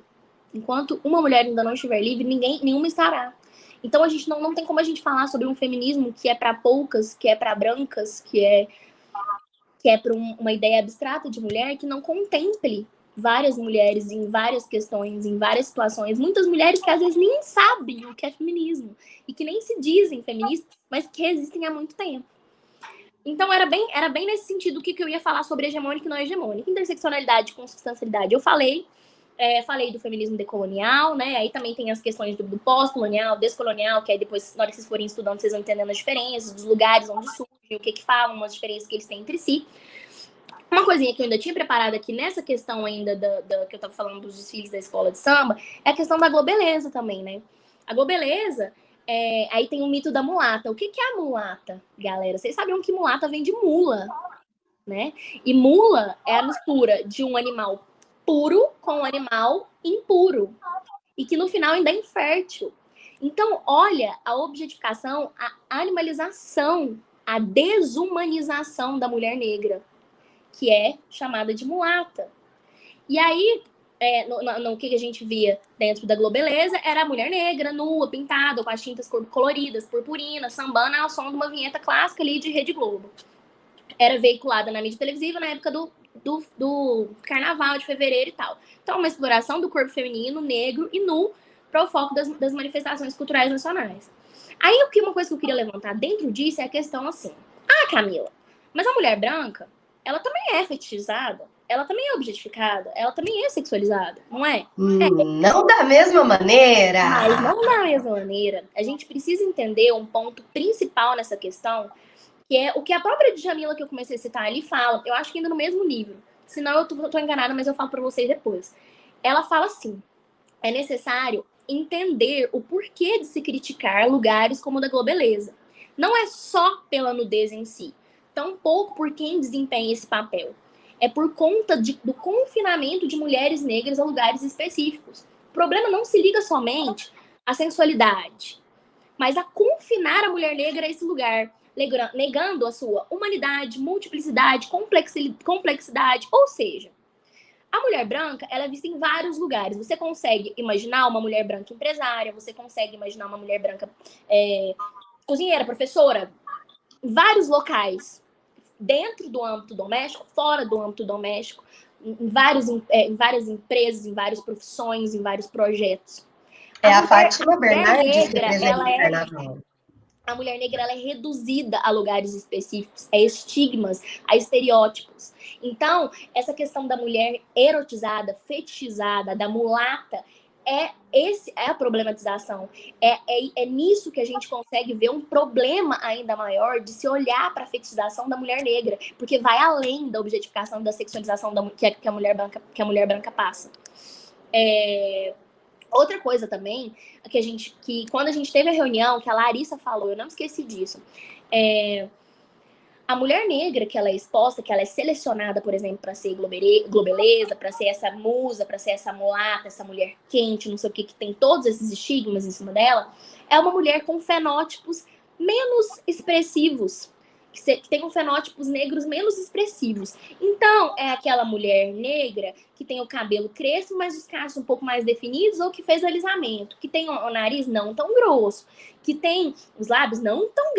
enquanto uma mulher ainda não estiver livre, nenhuma estará. Então, a gente não tem como a gente falar sobre um feminismo que é para poucas, que é para brancas, que é para uma ideia abstrata de mulher que não contemple várias mulheres em várias questões, em várias situações, muitas mulheres que às vezes nem sabem o que é feminismo e que nem se dizem feministas, mas que resistem há muito tempo. Então era bem nesse sentido que eu ia falar sobre hegemônica e não hegemônica, interseccionalidade e consubstancialidade. Eu falei do feminismo decolonial, né? Aí também tem as questões do pós-colonial, descolonial, que aí depois, na hora que vocês forem estudando, vocês vão entendendo as diferenças, dos lugares onde surgem, o que falam, as diferenças que eles têm entre si. Uma coisinha que eu ainda tinha preparado aqui nessa questão ainda que eu tava falando dos desfiles da escola de samba, é a questão da globeleza também, né? A globeleza, aí tem o mito da mulata. O que é a mulata, galera? Vocês sabiam que mulata vem de mula, né? E mula é a mistura de um animal puro com um animal impuro. E que no final ainda é infértil. Então, olha a objetificação, a animalização, a desumanização da mulher negra, que é chamada de mulata. E aí, no que a gente via dentro da globeleza, era a mulher negra, nua, pintada, com as tintas coloridas, purpurina, sambando ao som de uma vinheta clássica ali de Rede Globo. Era veiculada na mídia televisiva na época do carnaval de fevereiro e tal. Então, uma exploração do corpo feminino, negro e nu para o foco das manifestações culturais nacionais. Aí, uma coisa que eu queria levantar dentro disso é a questão assim, Camila, mas a mulher branca, ela também é fetichizada, ela também é objetificada, ela também é sexualizada, não é? Não da mesma maneira. Mas não da mesma maneira. A gente precisa entender um ponto principal nessa questão, que é o que a própria Djamila, que eu comecei a citar ali, fala. Eu acho que ainda no mesmo livro. Senão eu tô enganada, mas eu falo para vocês depois. Ela fala assim, é necessário entender o porquê de se criticar lugares como o da globeleza. Não é só pela nudez em si, tampouco por quem desempenha esse papel. É por conta do confinamento de mulheres negras a lugares específicos. O problema não se liga somente à sensualidade, mas a confinar a mulher negra a esse lugar, negando a sua humanidade, multiplicidade, complexidade, ou seja, a mulher branca, ela é vista em vários lugares. Você consegue imaginar uma mulher branca empresária, você consegue imaginar uma mulher branca cozinheira, professora, em vários locais, dentro do âmbito doméstico, fora do âmbito doméstico, em várias empresas, em várias profissões, em vários projetos. A Fátima Bernardes que apresenta o carnaval. A mulher negra, ela é reduzida a lugares específicos, a estigmas, a estereótipos. Então, essa questão da mulher erotizada, fetichizada, da mulata, é a problematização. É nisso que a gente consegue ver um problema ainda maior de se olhar para a fetichização da mulher negra, porque vai além da objetificação e da sexualização que a mulher branca passa. Outra coisa também, que quando a gente teve a reunião, que a Larissa falou, eu não esqueci disso, a mulher negra que ela é exposta, que ela é selecionada, por exemplo, para ser globeleza, para ser essa musa, para ser essa mulata, essa mulher quente, não sei o que tem todos esses estigmas em cima dela, é uma mulher com fenótipos menos expressivos, que tem fenótipos negros menos expressivos. Então, é aquela mulher negra que tem o cabelo crespo, mas os cachos um pouco mais definidos, ou que fez alisamento, que tem o nariz não tão grosso, que tem os lábios não tão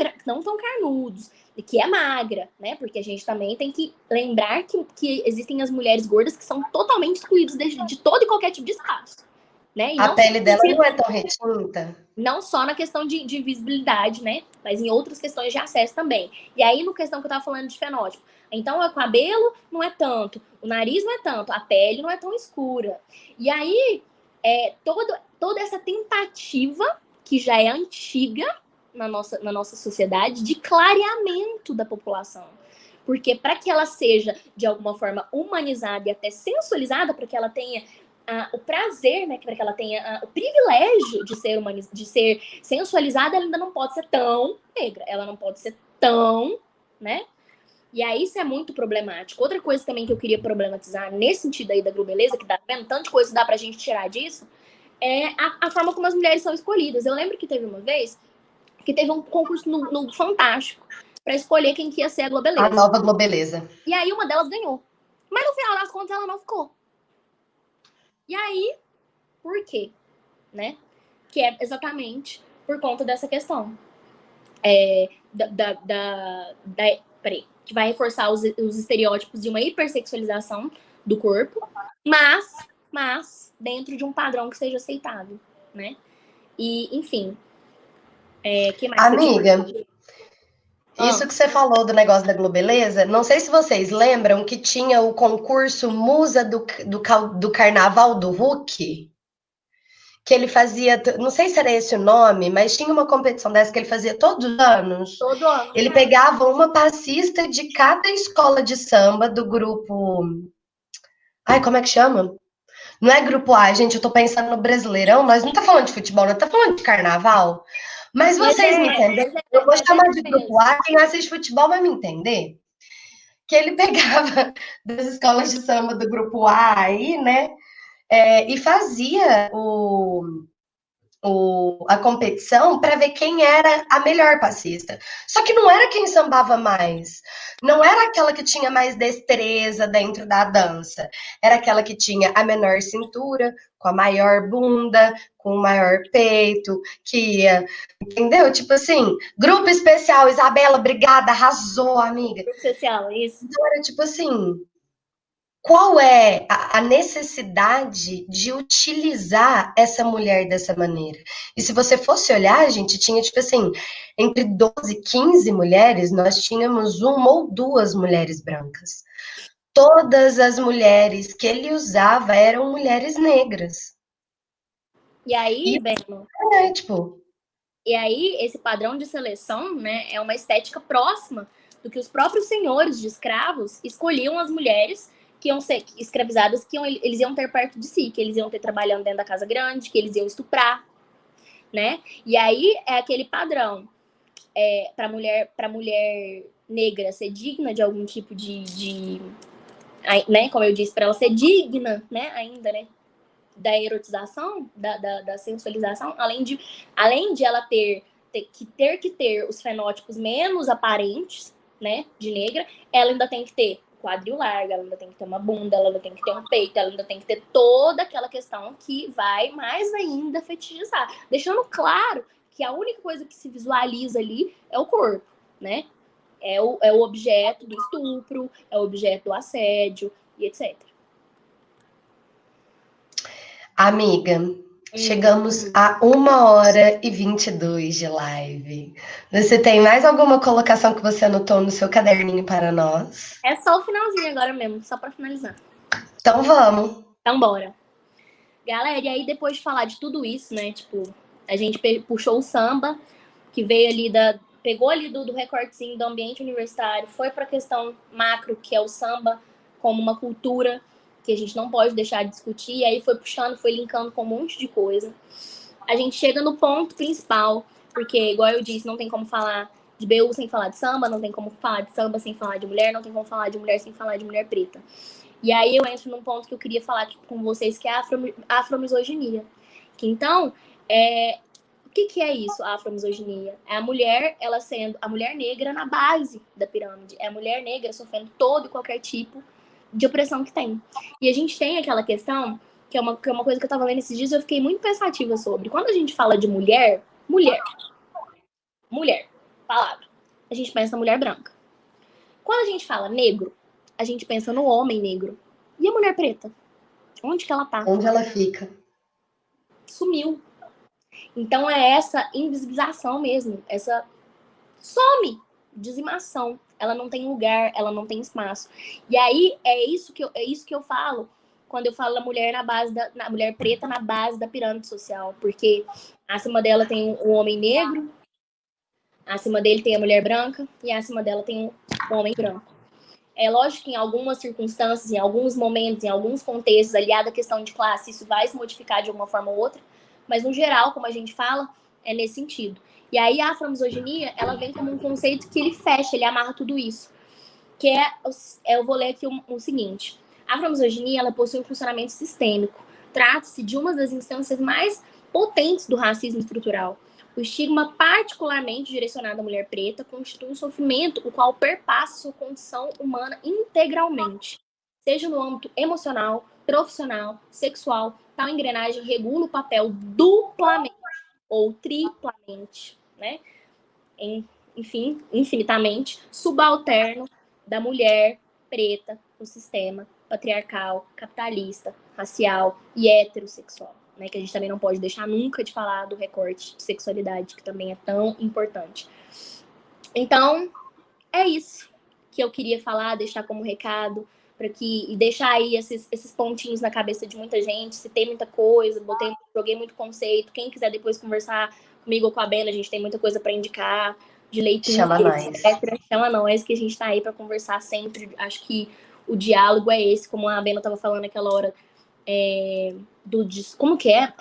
carnudos, e que é magra, né? Porque a gente também tem que lembrar que existem as mulheres gordas que são totalmente excluídas de todo e qualquer tipo de espaço. Né? E a pele dela não é tão retinta. Não só na questão de visibilidade, né? Mas em outras questões de acesso também. E aí, no questão que eu tava falando de fenótipo. Então, o cabelo não é tanto, o nariz não é tanto, a pele não é tão escura. E aí, toda essa tentativa, que já é antiga na nossa sociedade, de clareamento da população. Porque para que ela seja, de alguma forma, humanizada e até sensualizada, para que ela tenha o prazer, né, para que ela tenha o privilégio de ser sensualizada, ela ainda não pode ser tão negra, ela não pode ser tão, né? E aí isso é muito problemático. Outra coisa também que eu queria problematizar nesse sentido aí da globeleza, que dá vendo tanta coisa dá pra gente tirar disso, é a forma como as mulheres são escolhidas. Eu lembro que teve uma vez que teve um concurso no Fantástico para escolher quem que ia ser a globeleza. A nova globeleza. E aí uma delas ganhou. Mas no final das contas ela não ficou. E aí, por quê? Né? Que é exatamente por conta dessa questão. Peraí, que vai reforçar os estereótipos de uma hipersexualização do corpo, mas dentro de um padrão que seja aceitável, né? E, enfim, que mais Amiga, isso que você falou do negócio da Globeleza, não sei se vocês lembram que tinha o concurso Musa do Carnaval do Hulk, que ele fazia, não sei se era esse o nome, mas tinha uma competição dessa que ele fazia todos os anos. Todo ano. Ele pegava uma passista de cada escola de samba do grupo. Ai, como é que chama? Não é grupo A, gente, eu tô pensando no Brasileirão, nós não tá falando de futebol, nós tá falando de carnaval. Mas vocês me entendem? Eu vou chamar de grupo A, quem assiste futebol vai me entender. Que ele pegava das escolas de samba do grupo A aí, né? E fazia a competição para ver quem era a melhor passista. Só que não era quem sambava mais. Não era aquela que tinha mais destreza dentro da dança. Era aquela que tinha a menor cintura, com a maior bunda, com o maior peito, que ia. Entendeu? Tipo assim, grupo especial, Isabela, obrigada, arrasou, amiga. Grupo especial, isso. Então era tipo assim, qual é a necessidade de utilizar essa mulher dessa maneira? E se você fosse olhar, gente, tinha tipo assim, entre 12 e 15 mulheres, nós tínhamos uma ou duas mulheres brancas. Todas as mulheres que ele usava eram mulheres negras. E aí, Beno, tipo, e aí esse padrão de seleção, né, é uma estética próxima do que os próprios senhores de escravos escolhiam as mulheres que iam ser escravizadas, que eles iam ter perto de si, que eles iam ter trabalhando dentro da casa grande, que eles iam estuprar, né? E aí é aquele padrão para mulher negra ser digna de algum tipo de né? Como eu disse, para ela ser digna, né? Ainda, né? Da erotização, da sensualização, além de ela ter que ter os fenótipos menos aparentes, né, de negra, ela ainda tem que ter quadril largo, ela ainda tem que ter uma bunda, ela ainda tem que ter um peito, ela ainda tem que ter toda aquela questão que vai mais ainda fetichizar, deixando claro que a única coisa que se visualiza ali é o corpo, né? É o objeto do estupro, é o objeto do assédio e etc. amiga, chegamos a 1h22 de live. Você tem mais alguma colocação que você anotou no seu caderninho para nós? É só o finalzinho agora mesmo, só para finalizar. Então vamos. Então bora. Galera, e aí depois de falar de tudo isso, né, tipo, a gente puxou o samba, que veio ali pegou ali do recortezinho do ambiente universitário, foi para a questão macro, que é o samba como uma cultura que a gente não pode deixar de discutir, e aí foi puxando, foi linkando com um monte de coisa. A gente chega no ponto principal, porque, igual eu disse, não tem como falar de BU sem falar de samba, não tem como falar de samba sem falar de mulher, não tem como falar de mulher sem falar de mulher preta. E aí eu entro num ponto que eu queria falar aqui com vocês, que é a afromisoginia. Que então, o que é isso, a afromisoginia? É a mulher, ela sendo a mulher negra na base da pirâmide. É a mulher negra sofrendo todo e qualquer tipo de opressão que tem. E a gente tem aquela questão, que é uma coisa que eu tava lendo esses dias, eu fiquei muito pensativa sobre. Quando a gente fala de mulher, palavra, a gente pensa na mulher branca. Quando a gente fala negro, a gente pensa no homem negro. E a mulher preta? Onde que ela tá? Onde ela fica? Sumiu. Então é essa invisibilização mesmo, essa some, dizimação. Ela não tem lugar, ela não tem espaço. E aí é isso que eu falo quando eu falo da mulher na mulher preta na base da pirâmide social, porque acima dela tem o homem negro, acima dele tem a mulher branca e acima dela tem o homem branco. É lógico que em algumas circunstâncias, em alguns momentos, em alguns contextos, aliado à questão de classe, isso vai se modificar de uma forma ou outra, mas no geral, como a gente fala, é nesse sentido. E aí a afromisoginia, ela vem como um conceito que ele fecha, ele amarra tudo isso. Que eu vou ler aqui o seguinte. A afromisoginia, ela possui um funcionamento sistêmico. Trata-se de uma das instâncias mais potentes do racismo estrutural. O estigma particularmente direcionado à mulher preta constitui um sofrimento o qual perpassa sua condição humana integralmente, seja no âmbito emocional, profissional, sexual. Tal engrenagem regula o papel duplamente ou triplamente, né? Enfim, infinitamente subalterno da mulher preta no sistema patriarcal, capitalista, racial e heterossexual, né? Que a gente também não pode deixar nunca de falar do recorte de sexualidade, que também é tão importante. Então, é isso que eu queria falar, deixar como recado, e deixar aí esses pontinhos na cabeça de muita gente. Se tem muita coisa, joguei muito conceito. Quem quiser depois conversar comigo ou com a Bela, a gente tem muita coisa para indicar, de leitura, Chama nós. etc. Chama nós, que a gente tá aí para conversar sempre. Acho que o diálogo é esse, como a Bela estava falando naquela hora, como que é?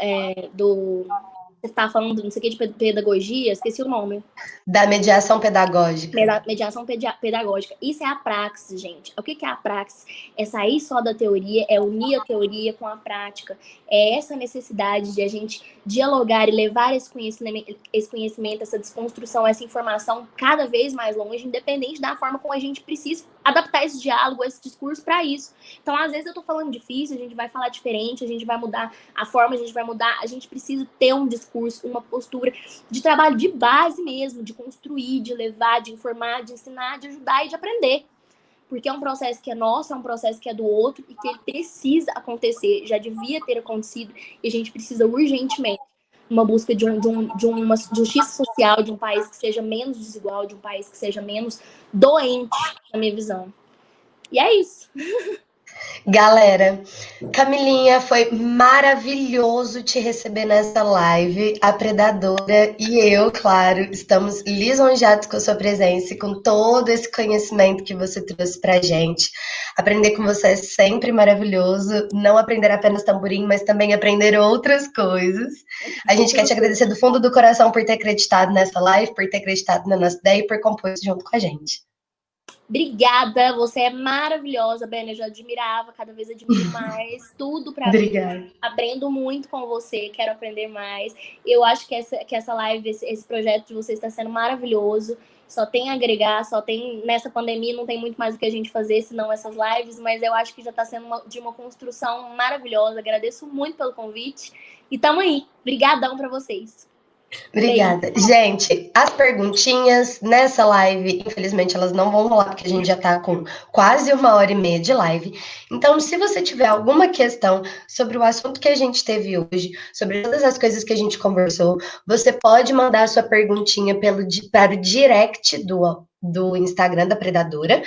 Você estava falando, não sei o que, de pedagogia, esqueci o nome. Da mediação pedagógica. Mediação pedagógica. Isso é a praxis, gente. O que é a praxis? É sair só da teoria, é unir a teoria com a prática. É essa necessidade de a gente dialogar e levar esse conhecimento, essa desconstrução, essa informação cada vez mais longe, independente da forma como a gente precisa adaptar esse diálogo, esse discurso para isso. Então, às vezes eu tô falando difícil, a gente vai falar diferente, a gente vai mudar a forma, a gente vai mudar, a gente precisa ter um discurso, uma postura de trabalho de base mesmo, de construir, de levar, de informar, de ensinar, de ajudar e de aprender. Porque é um processo que é nosso, é um processo que é do outro e que ele precisa acontecer, já devia ter acontecido e a gente precisa urgentemente uma busca de uma justiça social, de um país que seja menos desigual, de um país que seja menos doente, na minha visão. E é isso. Galera, Camilinha, foi maravilhoso te receber nessa live. A Predadora e eu, claro, estamos lisonjeados com a sua presença e com todo esse conhecimento que você trouxe pra gente. Aprender com você é sempre maravilhoso. Não aprender apenas tamborim, mas também aprender outras coisas. A gente quer te agradecer do fundo do coração por ter acreditado nessa live, por ter acreditado na nossa ideia e por compor isso junto com a gente. Obrigada, você é maravilhosa, Ben. Eu já admirava, cada vez admiro mais. Tudo pra mim. Aprendo muito com você, quero aprender mais. Eu acho que essa live, esse projeto de vocês está sendo maravilhoso. Só tem a agregar, nessa pandemia não tem muito mais o que a gente fazer, senão essas lives, mas eu acho que já está sendo de uma construção maravilhosa. Agradeço muito pelo convite e tamo aí. Obrigadão para vocês. Obrigada. Gente, as perguntinhas nessa live, infelizmente, elas não vão rolar, porque a gente já tá com quase 1h30 de live. Então, se você tiver alguma questão sobre o assunto que a gente teve hoje, sobre todas as coisas que a gente conversou, você pode mandar a sua perguntinha para o direct do Instagram da Predadora,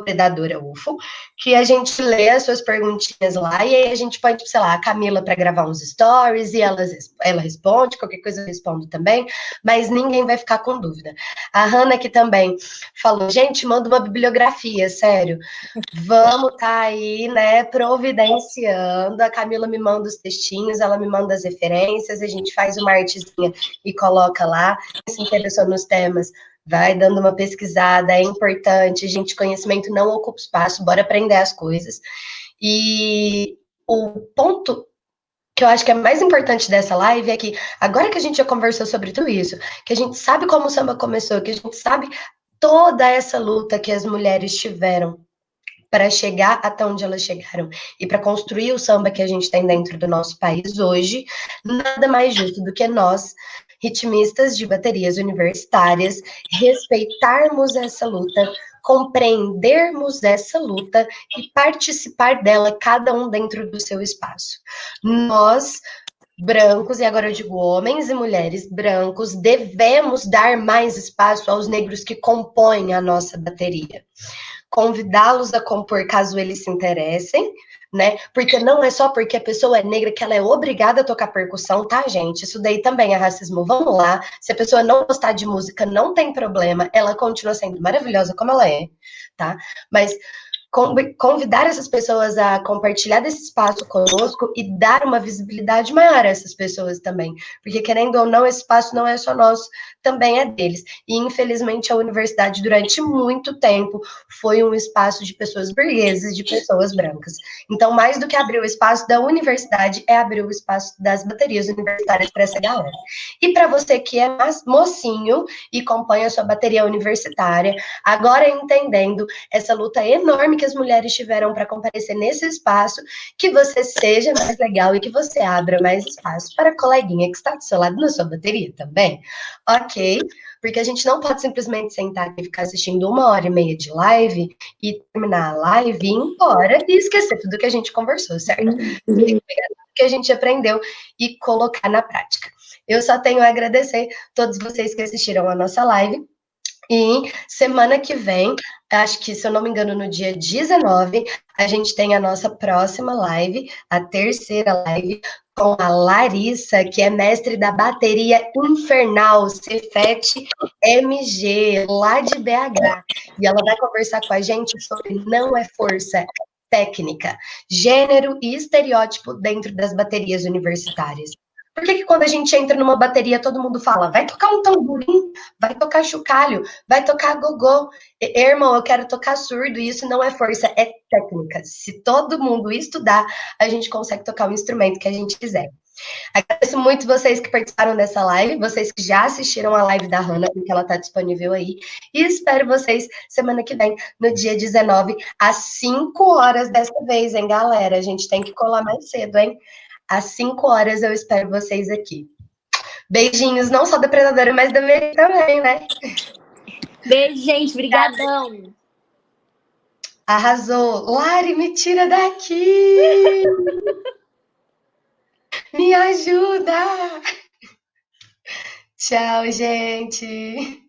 @PredadoraUFO, que a gente lê as suas perguntinhas lá, e aí a gente pode, sei lá, a Camila para gravar uns stories, e ela responde, qualquer coisa eu respondo também, mas ninguém vai ficar com dúvida. A Hannah aqui também falou, gente, manda uma bibliografia, sério, vamos tá aí, né, providenciando, a Camila me manda os textinhos, ela me manda as referências, a gente faz uma artezinha e coloca lá, se interessou nos temas, vai dando uma pesquisada, é importante, gente, conhecimento não ocupa espaço, bora aprender as coisas. E o ponto que eu acho que é mais importante dessa live é que, agora que a gente já conversou sobre tudo isso, que a gente sabe como o samba começou, que a gente sabe toda essa luta que as mulheres tiveram para chegar até onde elas chegaram e para construir o samba que a gente tem dentro do nosso país hoje, nada mais justo do que nós, ritmistas de baterias universitárias, respeitarmos essa luta, compreendermos essa luta e participar dela, cada um dentro do seu espaço. Nós, brancos, e agora eu digo homens e mulheres brancos, devemos dar mais espaço aos negros que compõem a nossa bateria. Convidá-los a compor caso eles se interessem, né? Porque não é só porque a pessoa é negra que ela é obrigada a tocar percussão, tá, gente? Isso daí também é racismo. Vamos lá. Se a pessoa não gostar de música, não tem problema. Ela continua sendo maravilhosa como ela é, tá? Mas convidar essas pessoas a compartilhar desse espaço conosco e dar uma visibilidade maior a essas pessoas também, porque querendo ou não, esse espaço não é só nosso, também é deles, e infelizmente a universidade durante muito tempo foi um espaço de pessoas burguesas, de pessoas brancas, então mais do que abrir o espaço da universidade, é abrir o espaço das baterias universitárias para essa galera. E para você que é mocinho e compõe a sua bateria universitária, agora entendendo essa luta enorme que as mulheres tiveram para comparecer nesse espaço, que você seja mais legal e que você abra mais espaço para a coleguinha que está do seu lado na sua bateria também. Ok, porque a gente não pode simplesmente sentar aqui e ficar assistindo 1h30 de live e terminar a live e ir embora e esquecer tudo que a gente conversou, certo? Tem que pegar tudo que a gente aprendeu e colocar na prática. Eu só tenho a agradecer todos vocês que assistiram a nossa live. E semana que vem, acho que, se eu não me engano, no dia 19, a gente tem a nossa próxima live, a terceira live, com a Larissa, que é mestre da bateria infernal, Cefete MG, lá de BH. E ela vai conversar com a gente sobre não é força, é técnica, gênero e estereótipo dentro das baterias universitárias. Por que quando a gente entra numa bateria, todo mundo fala, vai tocar um tamborim, vai tocar chocalho, vai tocar gogô. Irmão, eu quero tocar surdo, e isso não é força, é técnica. Se todo mundo estudar, a gente consegue tocar o instrumento que a gente quiser. Agradeço muito vocês que participaram dessa live, vocês que já assistiram a live da Hannah, porque ela está disponível aí. E espero vocês semana que vem, no dia 19, às 5 horas dessa vez, hein, galera? A gente tem que colar mais cedo, hein? Às 5 horas eu espero vocês aqui. Beijinhos, não só da Predadora, mas da Mary também, né? Beijo, gente. Brigadão. Arrasou. Lari, me tira daqui. Me ajuda. Tchau, gente.